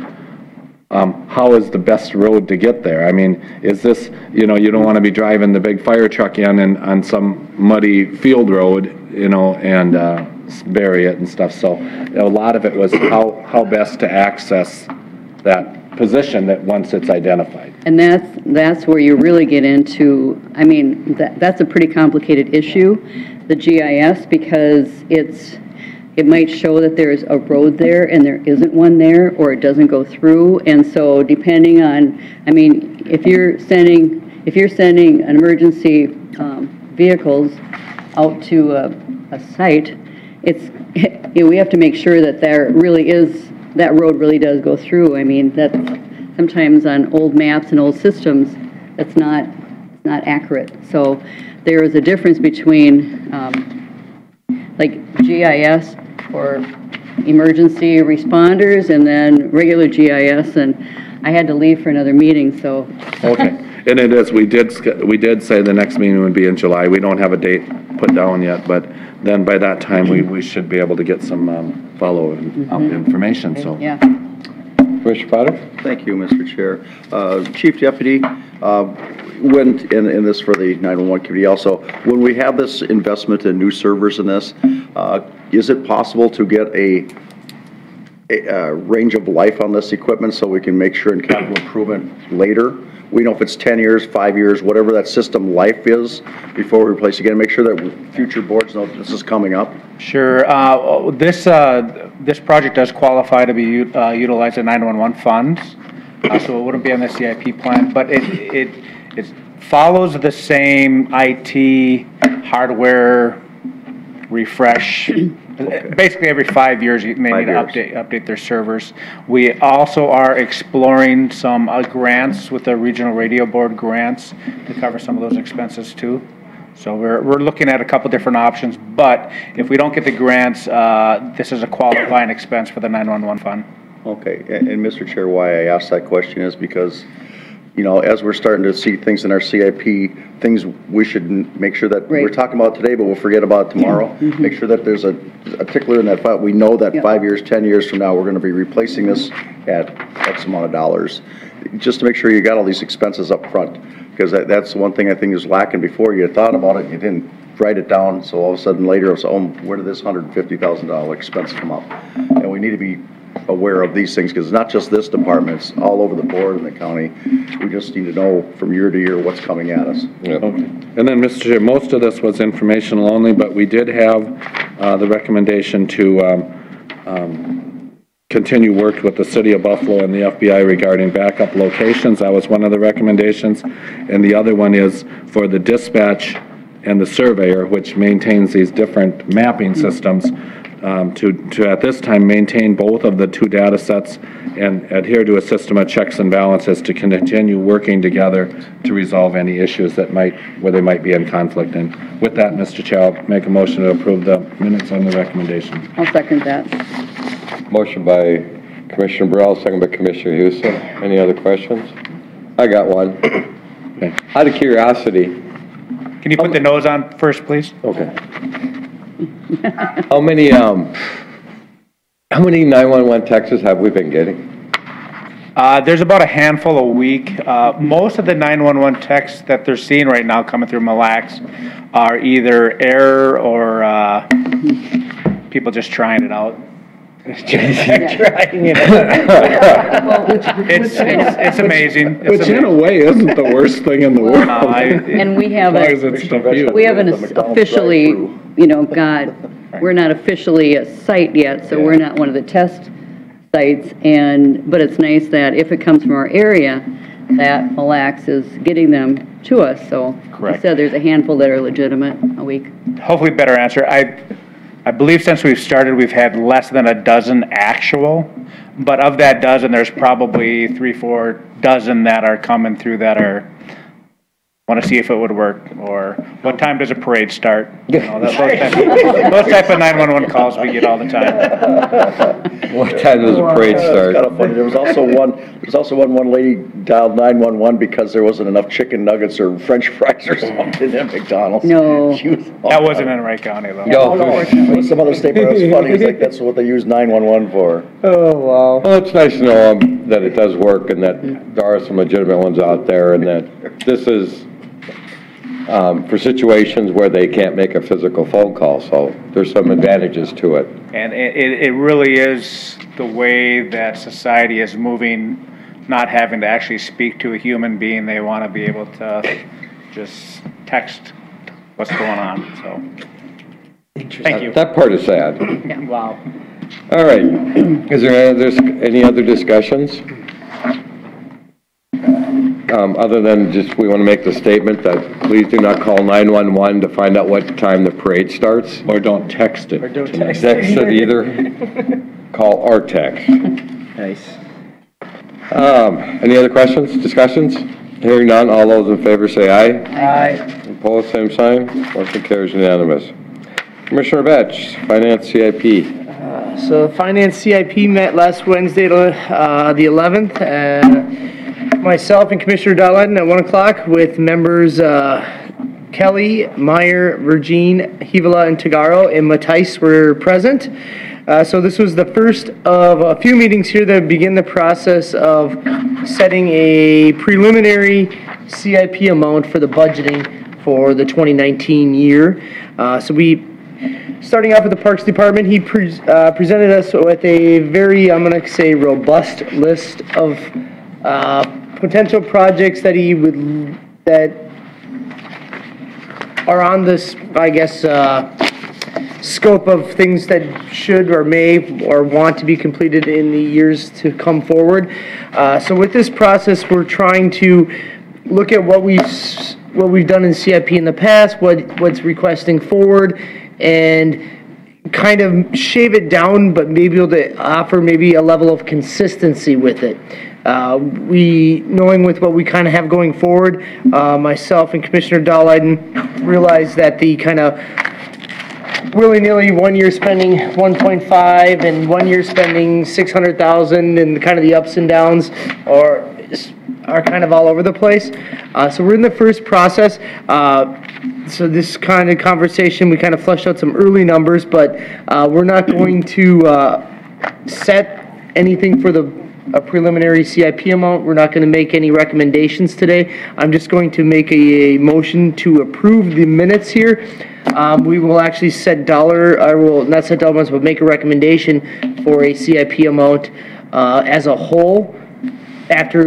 how is the best road to get there? I mean, is this, you know, you don't want to be driving the big fire truck in and on some muddy field road, you know, and bury it and stuff. So a lot of it was how best to access that position that once it's identified. And that's where you really get into, I mean, that's a pretty complicated issue, the GIS, because it might show that there's a road there and there isn't one there, or it doesn't go through. And so depending on, I mean, if you're sending an emergency vehicles out to a site, we have to make sure that that road really does go through. I mean, that sometimes on old maps and old systems, that's not accurate. So there is a difference between like GIS for emergency responders and then regular GIS. And I had to leave for another meeting, so. Okay, and it is, we did say the next meeting would be in July. We don't have a date put down yet, but then by that time, we should be able to get some follow-up information, so. Yeah. Commissioner Potter? Thank you, Mr. Chair. Chief Deputy, when, and this for the 911 committee also, when we have this investment in new servers in this, is it possible to get a range of life on this equipment so we can make sure in capital improvement later? We know if it's 10 years, 5 years, whatever that system life is before we replace again, make sure that future boards know this is coming up. Sure. This project does qualify to be utilized in 911 funds, so it wouldn't be on the CIP plan, but it follows the same IT hardware refresh. Basically, every 5 years, you may need to update their servers. We also are exploring some grants with the Regional Radio Board grants to cover some of those expenses too. So we're looking at a couple different options, but if we don't get the grants, this is a qualifying expense for the 911 fund. Okay, and Mr. Chair, why I asked that question is because, you know, as we're starting to see things in our CIP, things we should make sure that we're talking about today, but we'll forget about tomorrow. Make sure that there's a tickler in that file. We know that 5 years, 10 years from now, we're going to be replacing this at X amount of dollars. Just to make sure you got all these expenses up front, because that's the one thing I think is lacking. Before you thought about it, you didn't write it down, so all of a sudden later, it's, oh, where did this $150,000 expense come up? And we need to be aware of these things, because it's not just this department, it's all over the board in the county. We just need to know from year to year what's coming at us. Yep. Okay. And then, Mr. Chair, most of this was informational only, but we did have the recommendation to continue work with the City of Buffalo and the FBI regarding backup locations. That was one of the recommendations. And the other one is for the dispatch and the surveyor, which maintains these different mapping systems, to at this time maintain both of the two data sets and adhere to a system of checks and balances to continue working together to resolve any issues that where they might be in conflict. And with that, Mr. Chair, I'll make a motion to approve the minutes on the recommendation. I'll second that. Motion by Commissioner Burrell, second by Commissioner Houston. Any other questions? I got one. Okay. Out of curiosity. Can you put the nose on first, please? Okay. How many 911 texts have we been getting? There's about a handful a week. Most of the 911 texts that they're seeing right now coming through Mille Lacs are either error or people just trying it out. Trying it out. It's amazing. Which in a way isn't the worst thing in the world. And we haven't officially, you know, we're not officially a site yet, so we're not one of the test sites. But it's nice that if it comes from our area, that Mille Lacs is getting them to us. So correct. I said there's a handful that are legitimate a week. Hopefully better answer. I believe since we've started, we've had less than a dozen actual, but of that dozen, there's probably 3-4 dozen that are coming through that are, want to see if it would work, or what time does a parade start? You know, those type of 911 calls we get all the time. What time does the parade start? Kind of funny. There was also one lady dialed 911 because there wasn't enough chicken nuggets or French fries or something at McDonald's. No. That wasn't in Wright County though. No. Some other state, but it was funny. It's like that's what they use 911 for. Oh, wow. Well, it's nice to know that it does work and that there are some legitimate ones out there, and that this is for situations where they can't make a physical phone call, so there's some advantages to it. And it really is the way that society is moving, not having to actually speak to a human being. They want to be able to just text what's going on, so. Thank you. That part is sad. Yeah. Wow. All right. Is there any other discussions? Other than just, we want to make the statement that please do not call 911 to find out what time the parade starts. Or don't text it. Or don't text it either. Call or text. Nice. Any other questions, discussions? Hearing none, all those in favor say aye. Aye. Opposed, same sign. Motion carries unanimous. Commissioner Vetch, Finance CIP. So Finance CIP met last Wednesday, the 11th. Myself and Commissioner Dahlin at 1 o'clock with members Kelly, Meyer, Virgin, Hivala, and Tagaro, and Matthijs were present. So this was the first of a few meetings here that begin the process of setting a preliminary CIP amount for the budgeting for the 2019 year. Starting off with the Parks Department, he presented us with a very, I'm going to say, robust list of potential projects that that are on this, I guess, scope of things that should or may or want to be completed in the years to come forward. So with this process, we're trying to look at what we've done in CIP in the past, what's requesting forward, and kind of shave it down, but maybe able to offer maybe a level of consistency with it. Knowing with what we kind of have going forward, myself and Commissioner Dahlin realized that the kind of willy-nilly 1 year spending 1.5 and 1 year spending 600,000 and kind of the ups and downs are kind of all over the place. So we're in the first process. So this kind of conversation, we kind of fleshed out some early numbers, but we're not going to set anything for a preliminary CIP amount. We're not going to make any recommendations today. I'm just going to make a motion to approve the minutes here. We will actually set not set dollar amounts, but make a recommendation for a CIP amount as a whole after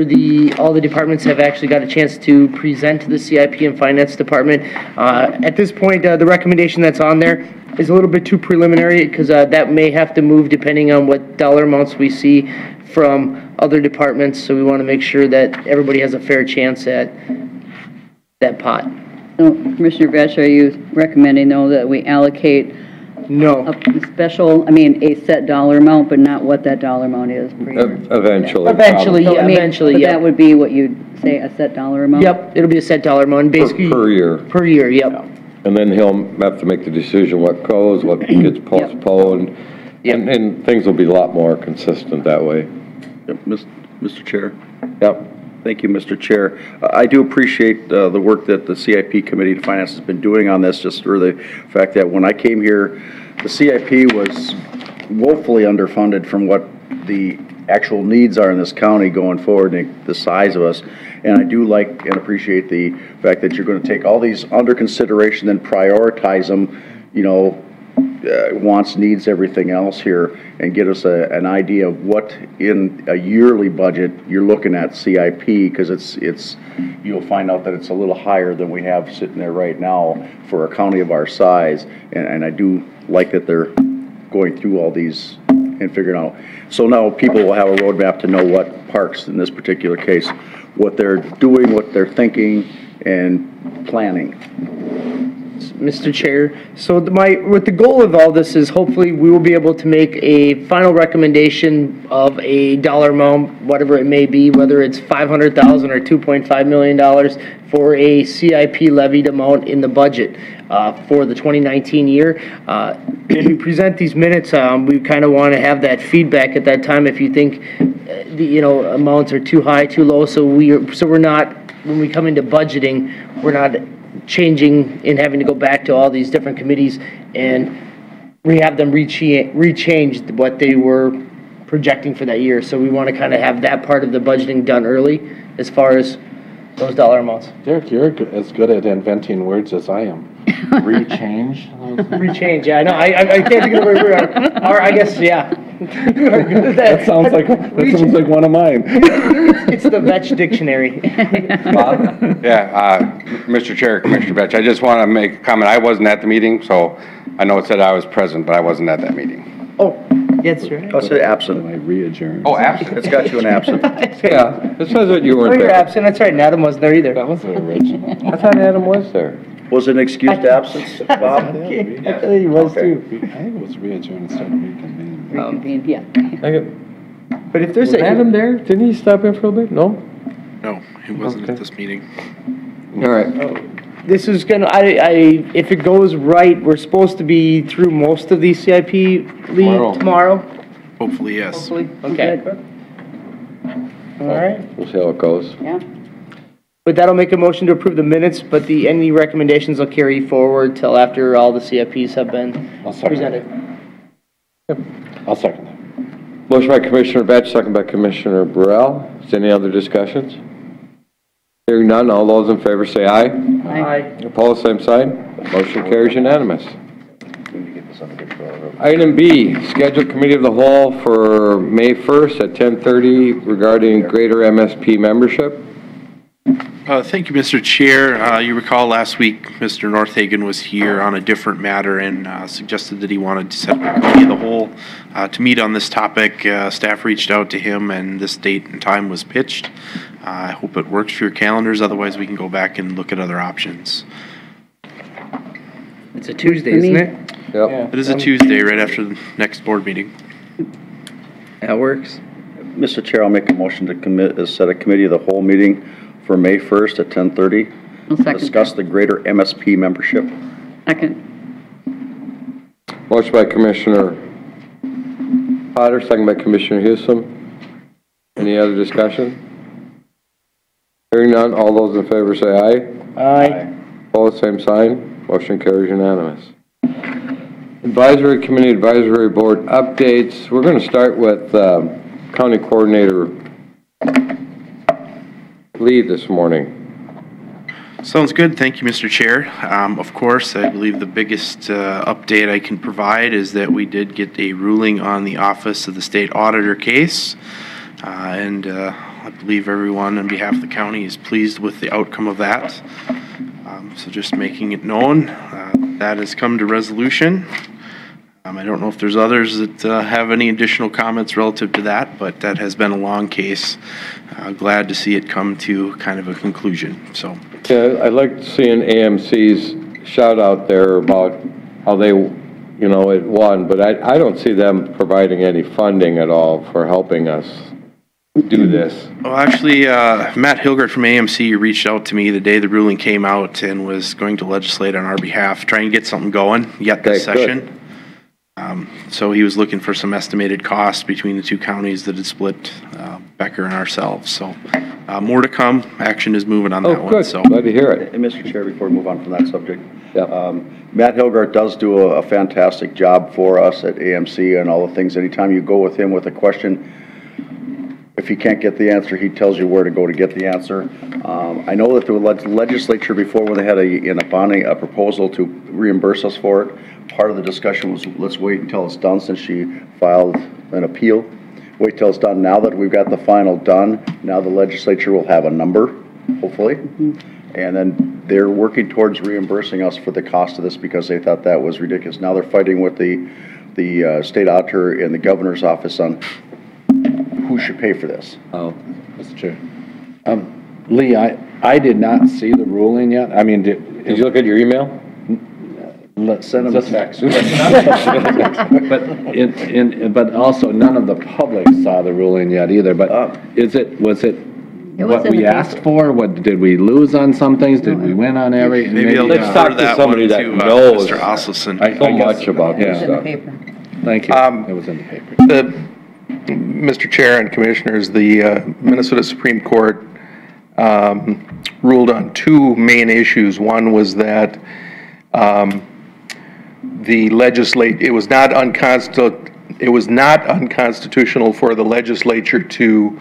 all the departments have actually got a chance to present to the CIP and Finance Department. At this point, the recommendation that's on there is a little bit too preliminary because that may have to move depending on what dollar amounts we see from other departments. So we want to make sure that everybody has a fair chance at that pot. So, Commissioner Vetch, are you recommending, though, that we allocate No. a set dollar amount, but not what that dollar amount is per year? Eventually. Eventually, So, yeah, eventually, but yeah. that would be what you'd say, a set dollar amount? Yep, it'll be a set dollar amount, basically. Per year. Per year, yep. And then he'll have to make the decision what goes, what gets postponed. And things will be a lot more consistent that way. Mr. Chair. Yep. Thank you, Mr. Chair. I do appreciate the work that the CIP Committee to Finance has been doing on this, just for the fact that when I came here, the CIP was woefully underfunded from what the actual needs are in this county going forward and the size of us. And I do like and appreciate the fact that you're going to take all these under consideration and prioritize them, wants, needs, everything else here, and get us an idea of what in a yearly budget you're looking at CIP, because you'll find out that it's a little higher than we have sitting there right now for a county of our size, and I do like that they're going through all these and figuring out. So now people will have a roadmap to know what parks, in this particular case, what they're doing, what they're thinking, and planning. Mr. Chair, so with the goal of all this is hopefully we will be able to make a final recommendation of a dollar amount, whatever it may be, whether it's $500,000 or $2.5 million for a CIP levied amount in the budget for the 2019 year. When we present these minutes, we kind of want to have that feedback at that time if you think the amounts are too high, too low. So we're not, when we come into budgeting, we're not changing and having to go back to all these different committees and have them rechange what they were projecting for that year. So we want to kind of have that part of the budgeting done early as far as those dollar amounts. Derek, you're as good at inventing words as I am. Rechange? Rechange, yeah, I know. I can't think of the word. Or I guess, yeah. That sounds like one of mine. It's the Vetch dictionary. Bob? Yeah, Mr. Chair, Commissioner Vetch, I just want to make a comment. I wasn't at the meeting, so I know it said I was present, but I wasn't at that meeting. Oh, that's right. I'll say absent. I re-adjourn. Oh, absent. It's got you an absent. Yeah, it says that you Oh, weren't you're there. absent, that's right, and Adam wasn't there either. That was the original. I thought Adam was there. Was it an excused absence, Bob? I thought he was too. I think it was re-adjourn instead of reconvene. Reconvene, yeah. But if there's Was Adam there? Didn't he stop in for a little bit? No? No, he wasn't Okay. at this meeting. All right. this is gonna, if it goes right, we're supposed to be through most of these CIP tomorrow? Hopefully, yes. Hopefully, okay. All right. We'll see how it goes. Yeah. But that'll make a motion to approve the minutes, but any recommendations will carry forward till after all the CIPs have been presented. I'll second that. Motion by Commissioner Batch, second by Commissioner Burrell. Is there any other discussions? Hearing none, all those in favor say aye. Aye. Opposed, same sign. Motion carries unanimous. Item B, scheduled committee of the whole for May 1st at 10:30 regarding greater MSP membership. Thank you, Mr. Chair. You recall last week, Mr. Northagen was here on a different matter and suggested that he wanted to set up a committee of the whole to meet on this topic. Staff reached out to him and this date and time was pitched. I hope it works for your calendars, otherwise we can go back and look at other options. It's a Tuesday, isn't it? Yep. It is a Tuesday, right after the next board meeting. That works. Mr. Chair, I'll make a motion to set a committee of the whole meeting for May 1st at 10:30. I'll second. Discuss the greater MSP membership. Second. Motion by Commissioner Potter, second by Commissioner Hewson. Any other discussion? Hearing none, all those in favor say aye. Aye. Opposed, same sign. Motion carries unanimous. Advisory Committee, Advisory Board updates. We're going to start with County Coordinator Lee this morning. Sounds good. Thank you, Mr. Chair. Of course, I believe the biggest update I can provide is that we did get a ruling on the Office of the State Auditor case. And I believe everyone on behalf of the county is pleased with the outcome of that. So just making it known, that has come to resolution. I don't know if there's others that have any additional comments relative to that, but that has been a long case. Glad to see it come to kind of a conclusion. So, yeah, I like seeing AMC's shout out there about how they, you know, it won, but I don't see them providing any funding at all for helping us do this. well, actually, Matt Hilgert from AMC reached out to me the day the ruling came out and was going to legislate on our behalf, try and get something going yet this Okay, good. session. So he was looking for some estimated costs between the two counties that had split Becker and ourselves. So more to come. Action is moving on that Oh, one. good. So Glad to hear it. And Mr. Chair, before we move on from that subject, Yep. Matt Hilgart does do a fantastic job for us at AMC and all the things. Anytime you go with him with a question, if he can't get the answer, he tells you where to go to get the answer. I know that the legislature before, when they had a proposal to reimburse us for it, part of the discussion was, let's wait until it's done, since she filed an appeal. Wait till it's done. Now that we've got the final done, now the legislature will have a number, hopefully. And then they're working towards reimbursing us for the cost of this because they thought that was ridiculous. Now they're fighting with the state auditor and the governor's office on who should pay for this. Oh. Mr. Chair. Lee, I did not see the ruling yet. I mean, Did you look at your email? Send them a text. But also, none of the public saw the ruling yet either, but was it was what in we the asked paper. for? What, did we lose on some things? Did we win on every? maybe I'll Let's defer talk to that somebody one that to knows Mr. Osselson. so much about this It's in the stuff. paper. Thank you. It was in the paper. Mr. Chair and Commissioners, the Minnesota Supreme Court ruled on two main issues. One was that it was not unconstitutional for the legislature to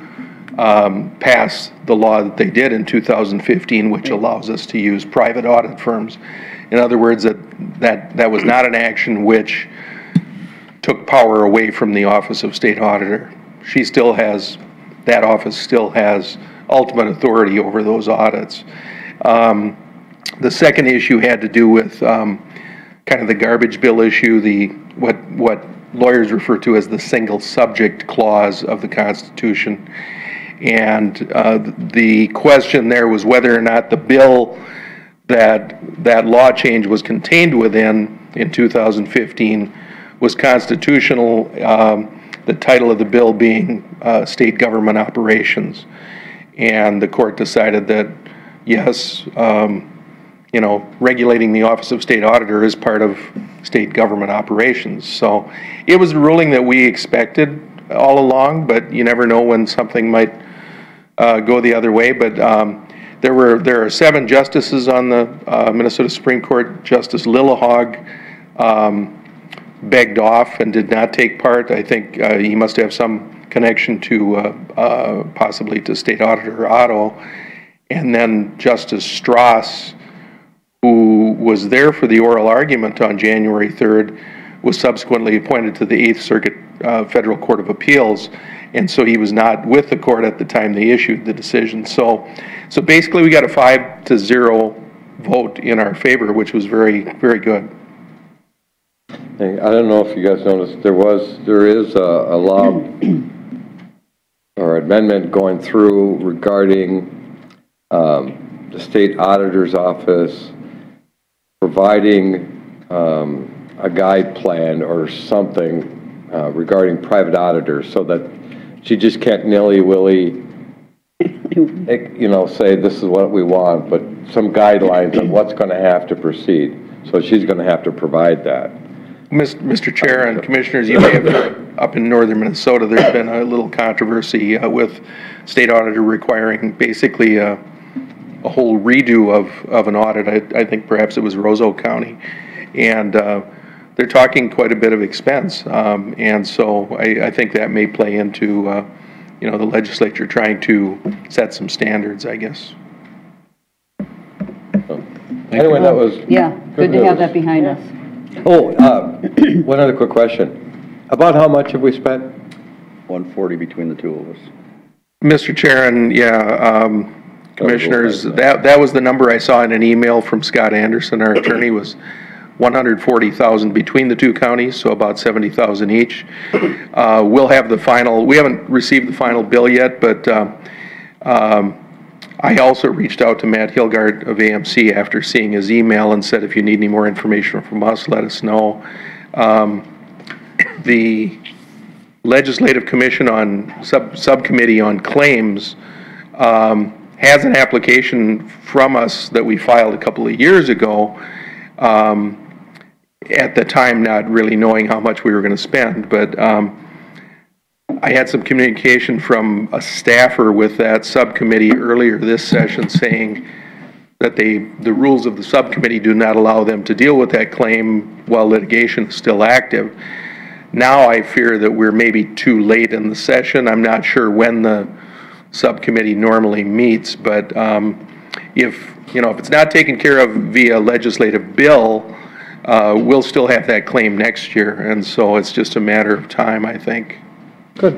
pass the law that they did in 2015, which allows us to use private audit firms. In other words, that was not an action which took power away from the Office of State Auditor. That office still has ultimate authority over those audits. The second issue had to do with kind of the garbage bill issue, what lawyers refer to as the single subject clause of the Constitution. And the question there was whether or not the bill that law change was contained within in 2015 was constitutional, the title of the bill being state government operations. And the court decided that yes, regulating the Office of State Auditor is part of state government operations. So it was a ruling that we expected all along, but you never know when something might go the other way. But there are 7 justices on the Minnesota Supreme Court. Justice Lillehog begged off and did not take part. I think he must have some connection to possibly to State Auditor Otto. And then Justice Strauss, who was there for the oral argument on January 3rd, was subsequently appointed to the 8th Circuit Federal Court of Appeals, and so he was not with the court at the time they issued the decision. So basically we got a 5-0 vote in our favor, which was very, very good. Hey, I don't know if you guys noticed, there is a law or amendment going through regarding the state auditor's office providing a guide plan or something regarding private auditors, so that she just can't nilly-willy, say this is what we want, but some guidelines on what's going to have to proceed. So she's going to have to provide that. Mr. Chair and Commissioners, you may have heard up in northern Minnesota, there's been a little controversy with state auditor requiring basically a whole redo of an audit. I think perhaps it was Roseau County. And they're talking quite a bit of expense. And so I think that may play into, the legislature trying to set some standards, I guess. Anyway, that was... Yeah, good to have that behind us. Oh, one other quick question. About how much have we spent? 140 between the two of us. Mr. Chair, and Commissioners, that was the number I saw in an email from Scott Anderson, our attorney, was $140,000 between the two counties, so about $70,000 each. We'll have the final, we haven't received the final bill yet, but I also reached out to Matt Hilgard of AMC after seeing his email and said, if you need any more information from us, let us know. The Legislative Commission on Subcommittee on Claims has an application from us that we filed a couple of years ago, at the time not really knowing how much we were going to spend, but I had some communication from a staffer with that subcommittee earlier this session saying that the rules of the subcommittee do not allow them to deal with that claim while litigation is still active. Now I fear that we're maybe too late in the session. I'm not sure when the subcommittee normally meets, but if it's not taken care of via legislative bill, we'll still have that claim next year, and so it's just a matter of time, I think. Good.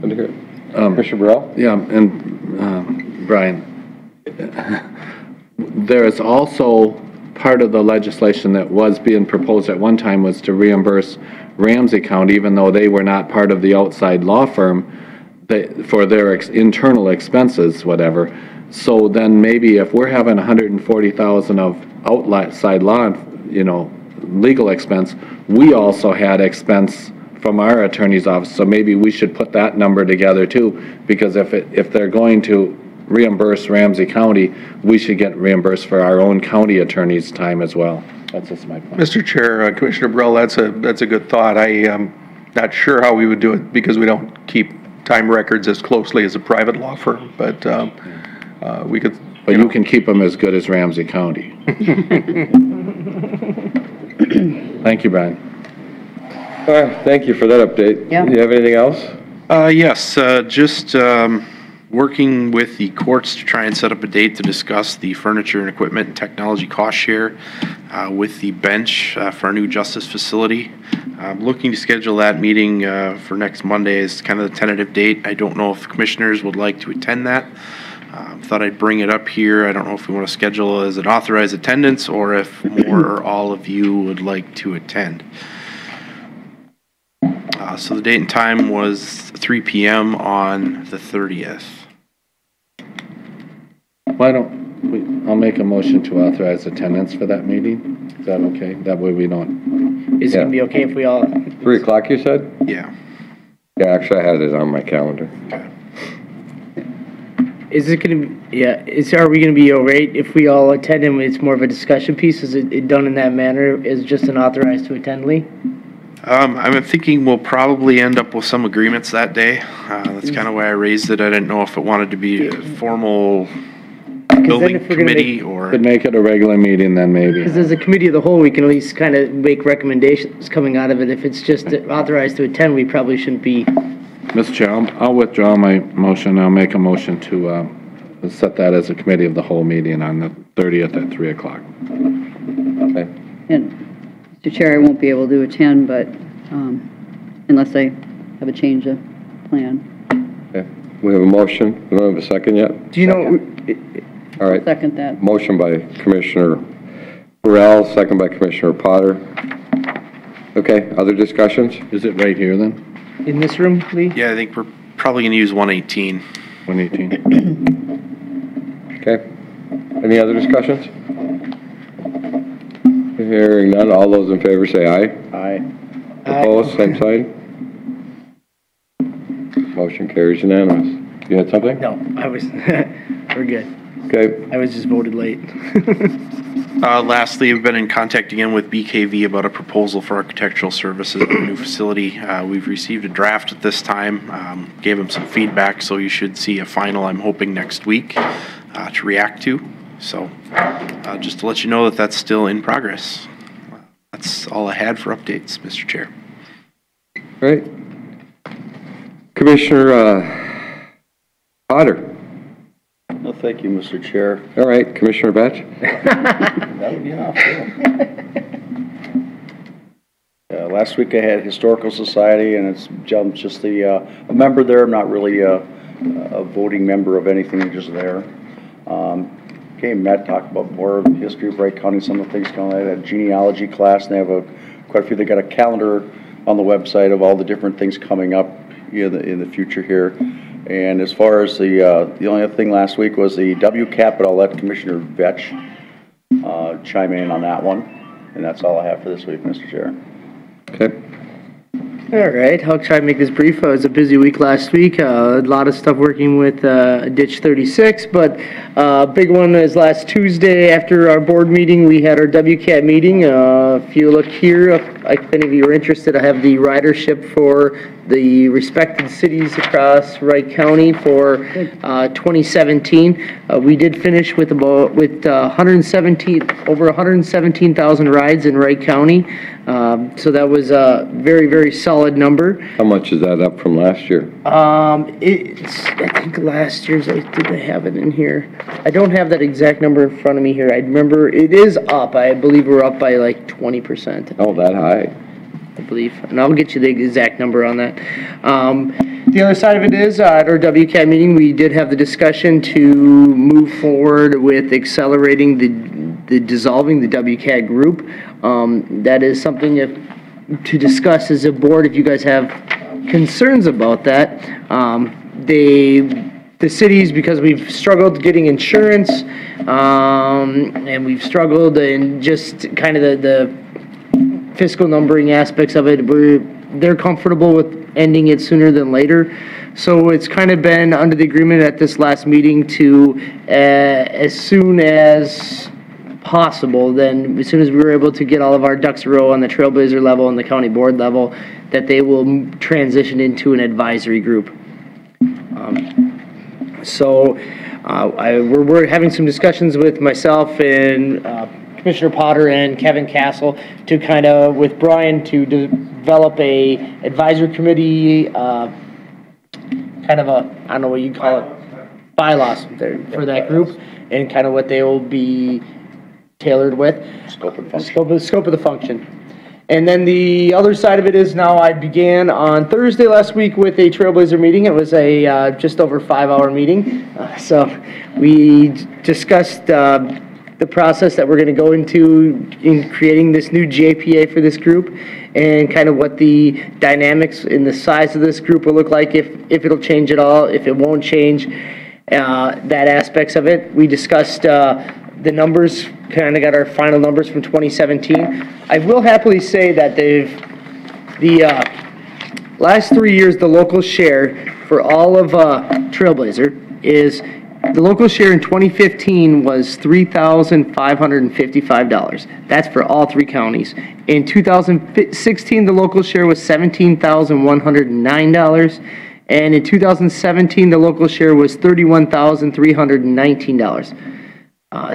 Good to hear. Commissioner Burrell? Yeah, and Brian, there is also part of the legislation that was being proposed at one time was to reimburse Ramsey County, even though they were not part of the outside law firm, for their internal expenses, whatever. So then maybe if we're having $140,000 of outside law, legal expense, we also had expense from our attorney's office, so maybe we should put that number together too, because if they're going to reimburse Ramsey County, we should get reimbursed for our own county attorney's time as well. That's just my point. Mr. Chair, Commissioner Burrell, that's a good thought. I am not sure how we would do it because we don't keep time records as closely as a private law firm, but we could. But you can keep them as good as Ramsey County. Thank you, Brian. All right, thank you for that update. Yeah. Do you have anything else? Yes, just working with the courts to try and set up a date to discuss the furniture and equipment and technology cost share with the bench for our new justice facility. I'm looking to schedule that meeting for next Monday as kind of the tentative date. I don't know if the commissioners would like to attend that. Thought I'd bring it up here. I don't know if we want to schedule as an authorized attendance or if more or all of you would like to attend. So the date and time was 3 p.m. on the 30th. Why don't I'll make a motion to authorize attendance for that meeting. Is that okay? That way we don't. Is it gonna be okay if we all? 3 o'clock, you said? Yeah. Yeah, actually, I had it on my calendar. Okay. Is it gonna, are we gonna be all right if we all attend and it's more of a discussion piece? Is it done in that manner? Is just an authorized to attend, Lee? I'm thinking we'll probably end up with some agreements that day. That's kind of why I raised it. I didn't know if it wanted to be a formal building if we're gonna committee or. Could make it a regular meeting then maybe. Because as a committee of the whole, we can at least kind of make recommendations coming out of it. If it's just authorized to attend, we probably shouldn't be. Mr. Chair, I'll withdraw my motion. I'll make a motion to set that as a committee of the whole meeting on the 30th at 3 o'clock. Okay. And, Mr. Chair, I won't be able to attend, but unless I have a change of plan. Okay. We have a motion. We don't have a second yet? Do you know? All right. Second that. Motion by Commissioner Burrell, second by Commissioner Potter. Okay, other discussions? Is it right here then? In this room, Lee? Yeah, I think we're probably going to use 118. 118. Okay. Any other discussions? Hearing none, all those in favor say aye. Aye. Opposed, same sign. Motion carries unanimous. You had something? No, I was, we're good. Okay. I was just voted late. Lastly, we've been in contact again with BKV about a proposal for architectural services at the new facility. We've received a draft at this time, gave them some feedback, so you should see a final, I'm hoping, next week to react to. So just to let you know that that's still in progress. That's all I had for updates, Mr. Chair. Great. Commissioner Potter. No, thank you, Mr. Chair. All right, Commissioner Batch. That would be enough. Last week I had Historical Society, and it's just a member there. I'm not really a voting member of anything, just there. Came, met, talked about more of the history of Wright County, some of the things going on. They had a genealogy class, and they have quite a few. They got a calendar on the website of all the different things coming up in the future here. And as far as the only other thing last week was the WCAP, but I'll let Commissioner Vetch chime in on that one. And that's all I have for this week, Mr. Chair. Okay. All right, I'll try to make this brief. It was a busy week last week. A lot of stuff working with Ditch 36, but big one is last Tuesday after our board meeting, we had our WCAT meeting. If you look here, if any of you are interested, I have the ridership for the respected cities across Wright County for 2017. We did finish with over 117,000 rides in Wright County. So that was a very, very solid number. How much is that up from last year? I think last year's, did I have it in here? I don't have that exact number in front of me here. I remember it is up. I believe we're up by like 20%. Oh, that high. I believe, and I'll get you the exact number on that. The other side of it is, at our WCAT meeting, we did have the discussion to move forward with accelerating the dissolving the WCAT group. That is something to discuss as a board if you guys have concerns about that. The cities, because we've struggled getting insurance, and we've struggled in just kind of the fiscal numbering aspects of it, they're comfortable with ending it sooner than later. So it's kind of been under the agreement at this last meeting to, as soon as possible, then as soon as we were able to get all of our ducks in a row on the Trailblazer level and the county board level, that they will transition into an advisory group. We're having some discussions with myself and Commissioner Potter and Kevin Castle to kind of, with Brian, to develop a advisory committee, kind of a, I don't know what you call it, bylaws for that group, and kind of what they will be tailored with. Scope and function. Scope of the function. And then the other side of it is now I began on Thursday last week with a Trailblazer meeting. It was a just over 5-hour meeting. So we discussed the process that we're going to go into in creating this new JPA for this group, and kind of what the dynamics in the size of this group will look like, if it'll change at all, if it won't change, that aspects of it. We discussed the numbers, kind of got our final numbers from 2017. I will happily say that the last 3 years, the local share for all of Trailblazer is The local share in 2015 was $3,555. That's for all three counties. In 2016, the local share was $17,109. And in 2017, the local share was $31,319.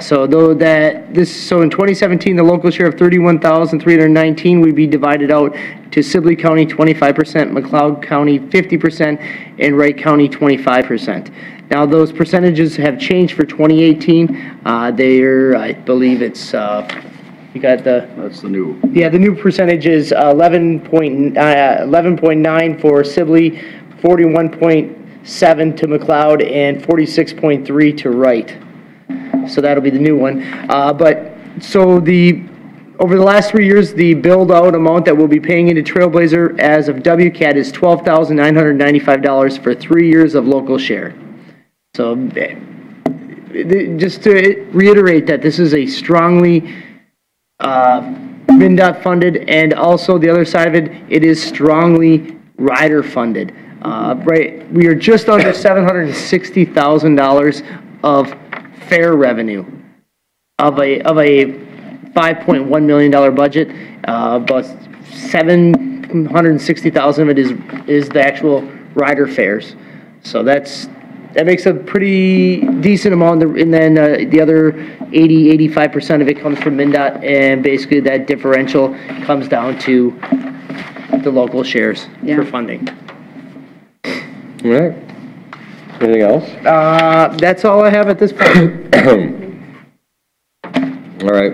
So in 2017, the local share of $31,319 would be divided out to Sibley County 25%, McLeod County 50%, and Wright County 25%. Now, those percentages have changed for 2018. They're, I believe it's, you got the... That's the new. Yeah, the new percentage is 11.9 for Sibley, 41.7 to McLeod, and 46.3 to Wright. So that'll be the new one. Over the last 3 years, the build-out amount that we'll be paying into Trailblazer as of WCAT is $12,995 for 3 years of local share. So just to reiterate that this is a strongly MnDOT funded, and also the other side of it, it is strongly rider funded. Right, we are just under $760,000 of fare revenue of a $5.1 million budget. About $760,000 of it is the actual rider fares. So that makes a pretty decent amount, and then the other 85% of it comes from MnDOT, and basically that differential comes down to the local shares for funding. All right. Anything else? That's all I have at this point. All right.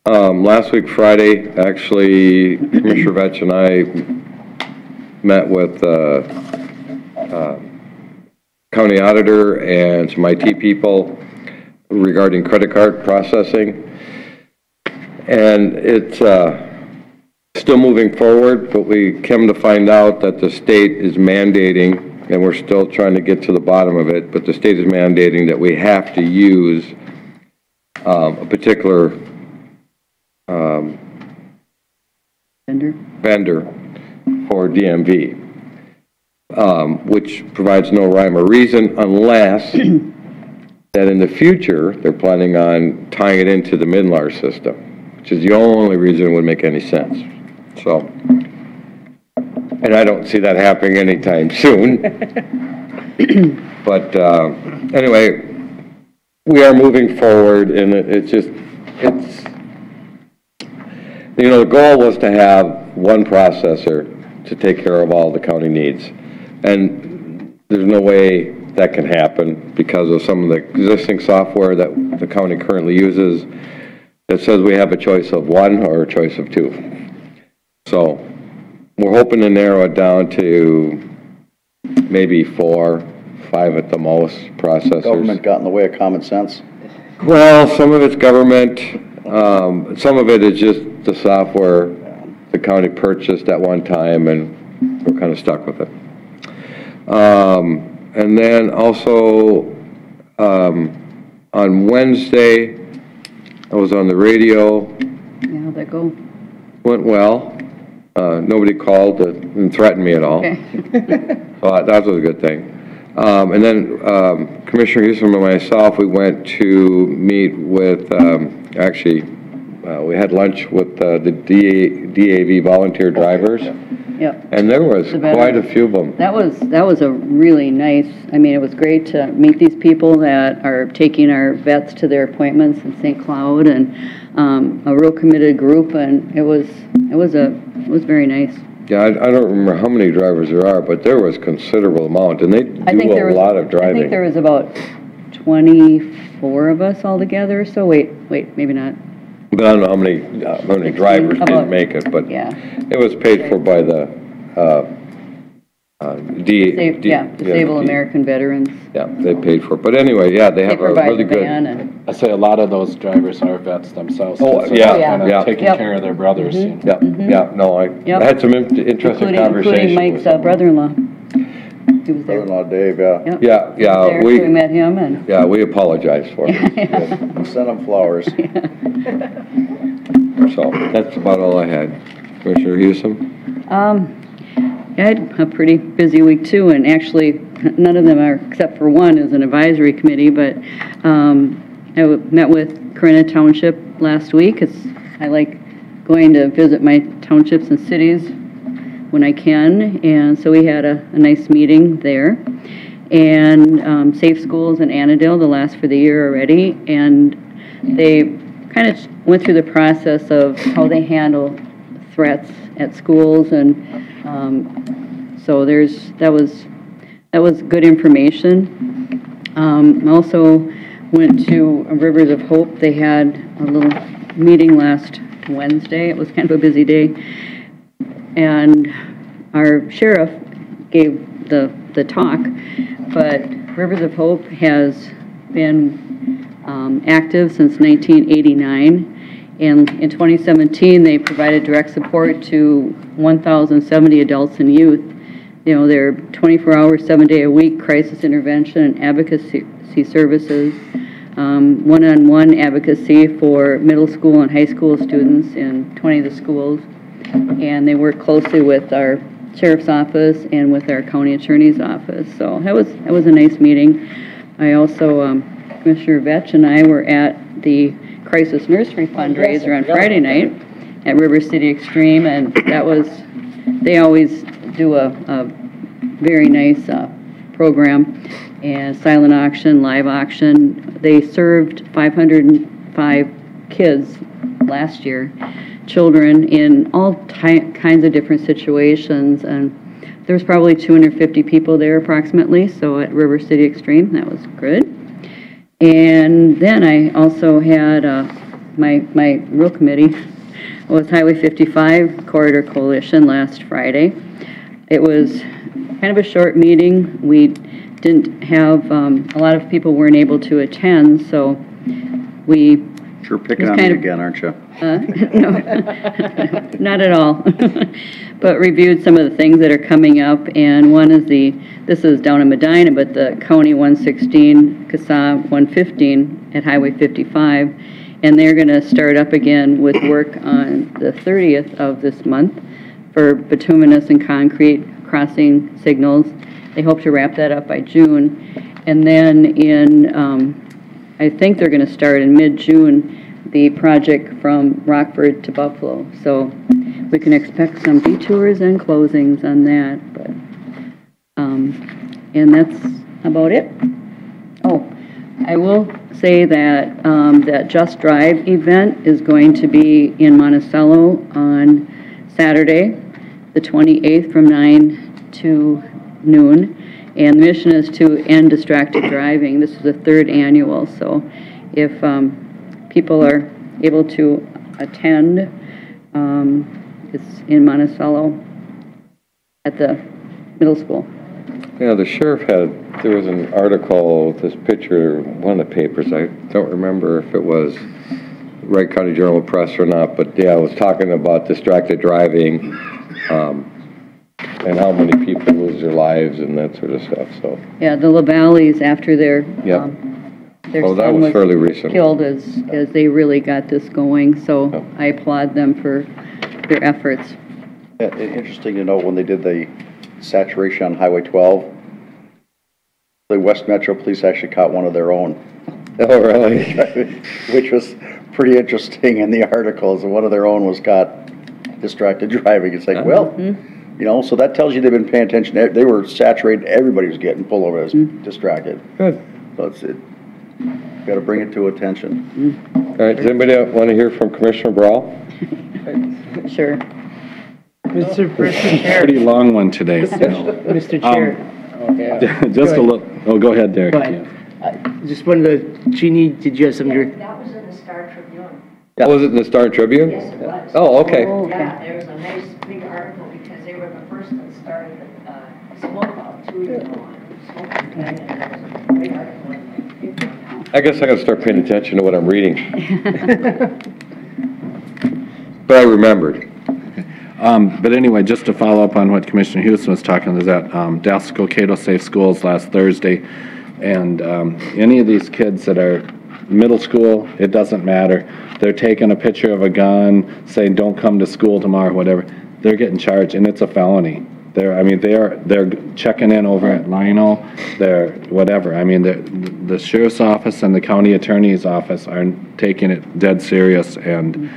Last week, Friday, actually, Commissioner Vetch and I met with county auditor and some IT people regarding credit card processing. And it's still moving forward, but we came to find out that the state is mandating, and we're still trying to get to the bottom of it, but the state is mandating that we have to use a particular vendor for DMV, which provides no rhyme or reason unless that in the future they're planning on tying it into the MNLAR system, which is the only reason it would make any sense. So, and I don't see that happening anytime soon. But anyway, we are moving forward, and it's the goal was to have one processor to take care of all the county needs. And there's no way that can happen because of some of the existing software that the county currently uses that says we have a choice of one or a choice of two. So we're hoping to narrow it down to maybe 4, 5 at the most processors. Government got in the way of common sense? Well, some of it's government, some of it is just the software the county purchased at one time, and we're kind of stuck with it. And then also on Wednesday, I was on the radio. Yeah, how'd that go? Went well. Nobody called and threatened me at all. Okay. So that was a good thing. And then Commissioner Houston and myself, we went to meet with, we had lunch with the DAV volunteer drivers. Yep. And there was quite a few of them. That was a really nice, I mean, it was great to meet these people that are taking our vets to their appointments in St. Cloud, and a real committed group, and it was very nice. Yeah, I don't remember how many drivers there are, but there was considerable amount, and they do a lot of driving. I think there was about 24 of us altogether, so wait, maybe not. But I don't know how many drivers didn't make it, but yeah. It was paid for by the Disabled American Veterans. Yeah, they paid for it. But anyway, yeah, they have a really good. I say a lot of those drivers are vets themselves. Oh, so yeah, kind of yeah. taking care of their brothers. Mm-hmm. Yeah, yeah. No, I had some interesting conversations. Including Mike's brother-in-law. He was there. Brother-in-law Dave, yeah. Yeah. We met him, and yeah, we apologized for him. Send him flowers. So that's about all I had. Commissioner Houston? I had a pretty busy week too, and actually none of them are, except for one, is an advisory committee, but I met with Corinna Township last week. I like going to visit my townships and cities when I can, and so we had a nice meeting there. And Safe Schools in Annandale, the last for the year already, and they kind of went through the process of how they handle threats at schools, and so that was good information. Also went to Rivers of Hope. They had a little meeting last Wednesday. It was kind of a busy day, and our sheriff gave the talk, but Rivers of Hope has been active since 1989, and in 2017 they provided direct support to 1,070 adults and youth. You know, they're 24 hours, 7 day a week crisis intervention and advocacy services, one-on-one advocacy for middle school and high school students in 20 of the schools, and they work closely with our sheriff's office and with our county attorney's office. So that was a nice meeting. I also, Commissioner Vetch and I were at the Crisis Nursery fundraiser on Friday night at River City Extreme, and they always do a very nice program, and silent auction, live auction. They served 505 kids last year, children in all kinds of different situations, and there's probably 250 people there approximately, so at River City Extreme, that was good. And then I also had my real committee was Highway 55 Corridor Coalition last Friday. It was kind of a short meeting. We didn't have, a lot of people weren't able to attend, so we... Sure picking on me again, aren't you? No, not at all. But reviewed some of the things that are coming up, and one is this is down in Medina, but the County 116, CASA 115 at Highway 55, and they're going to start up again with work on the 30th of this month for bituminous and concrete crossing signals. They hope to wrap that up by June. And then I think they're going to start in mid-June the project from Rockford to Buffalo. So we can expect some detours and closings on that. But and that's about it. Oh, I will say that that Just Drive event is going to be in Monticello on Saturday, the 28th, from 9 to noon. And the mission is to end distracted driving. This is the 3rd annual, so if people are able to attend, it's in Monticello at the middle school. Yeah, the sheriff there was an article with this picture, one of the papers, I don't remember if it was Wright County Journal Press or not, but yeah, it was talking about distracted driving, and how many people lose their lives and that sort of stuff, so. Yeah, the LaValleys, after their that was fairly recent. Killed as they really got this going, so I applaud them for their efforts. Yeah, interesting to note when they did the saturation on Highway 12, the West Metro Police actually caught one of their own. Oh, really? Which was pretty interesting in the articles. One of their own was caught distracted driving. It's like, well, you know, so that tells you they've been paying attention. They were saturated. Everybody was getting pulled over as distracted. Good. So it's got to bring it to attention. All right, does anybody want to hear from Commissioner Brawl? Sure. Mr. Chair. Pretty long one today, so. Mr. Chair. Just a little, go ahead, Derek. Go ahead. Just wanted to, Jeannie, did you have something? That was in the Star Tribune. Was it in the Star Tribune? Yes, it was. Oh, okay. Yeah, there was a nice big article because they were the first that started smoke out 2 years ago. Smoking tag, and there was a great article in the I guess I gotta start paying attention to what I'm reading. But I remembered. But anyway, just to follow up on what Commissioner Houston was talking, is that Dallas Cato Safe Schools last Thursday, and any of these kids that are middle school, it doesn't matter. They're taking a picture of a gun, saying don't come to school tomorrow, whatever. They're getting charged, and it's a felony. I mean, they're checking in over at Lionel, they're, whatever. I mean, the sheriff's office and the county attorney's office are taking it dead serious, and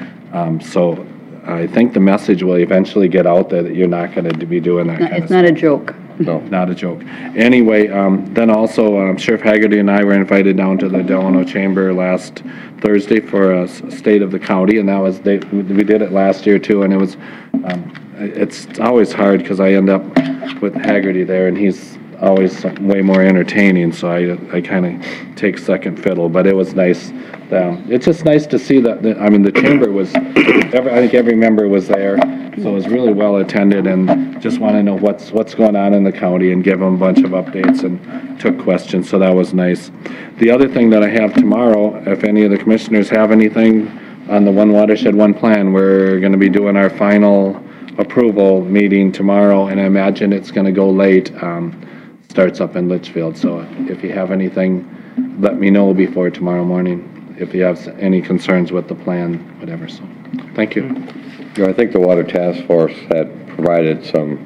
so I think the message will eventually get out there that you're not going to be doing that kind of stuff. It's not a joke. No, not a joke. Anyway, then also Sheriff Haggerty and I were invited down to the Delano Chamber last Thursday for a state of the county, and that was, we did it last year too, and it was, it's always hard because I end up with Haggerty there, and he's always way more entertaining, so I kind of take second fiddle, but it was nice. It's just nice to see that, I mean, the chamber was, I think every member was there, so it was really well attended, and just want to know what's going on in the county and give them a bunch of updates and took questions, so that was nice. The other thing that I have tomorrow, if any of the commissioners have anything on the One Watershed, One Plan, we're going to be doing our final approval meeting tomorrow, and I imagine it's going to go late. Starts up in Litchfield, so if you have anything, let me know before tomorrow morning, if you have any concerns with the plan, whatever, so, thank you. I think the Water Task Force had provided some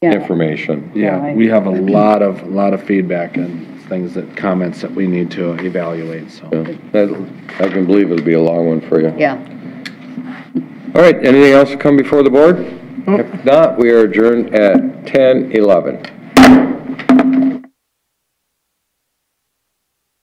information. Yeah, we have a lot of feedback and things comments that we need to evaluate, so. I can believe it'll be a long one for you. Yeah. All right, anything else to come before the board? If not, we are adjourned at 10:11.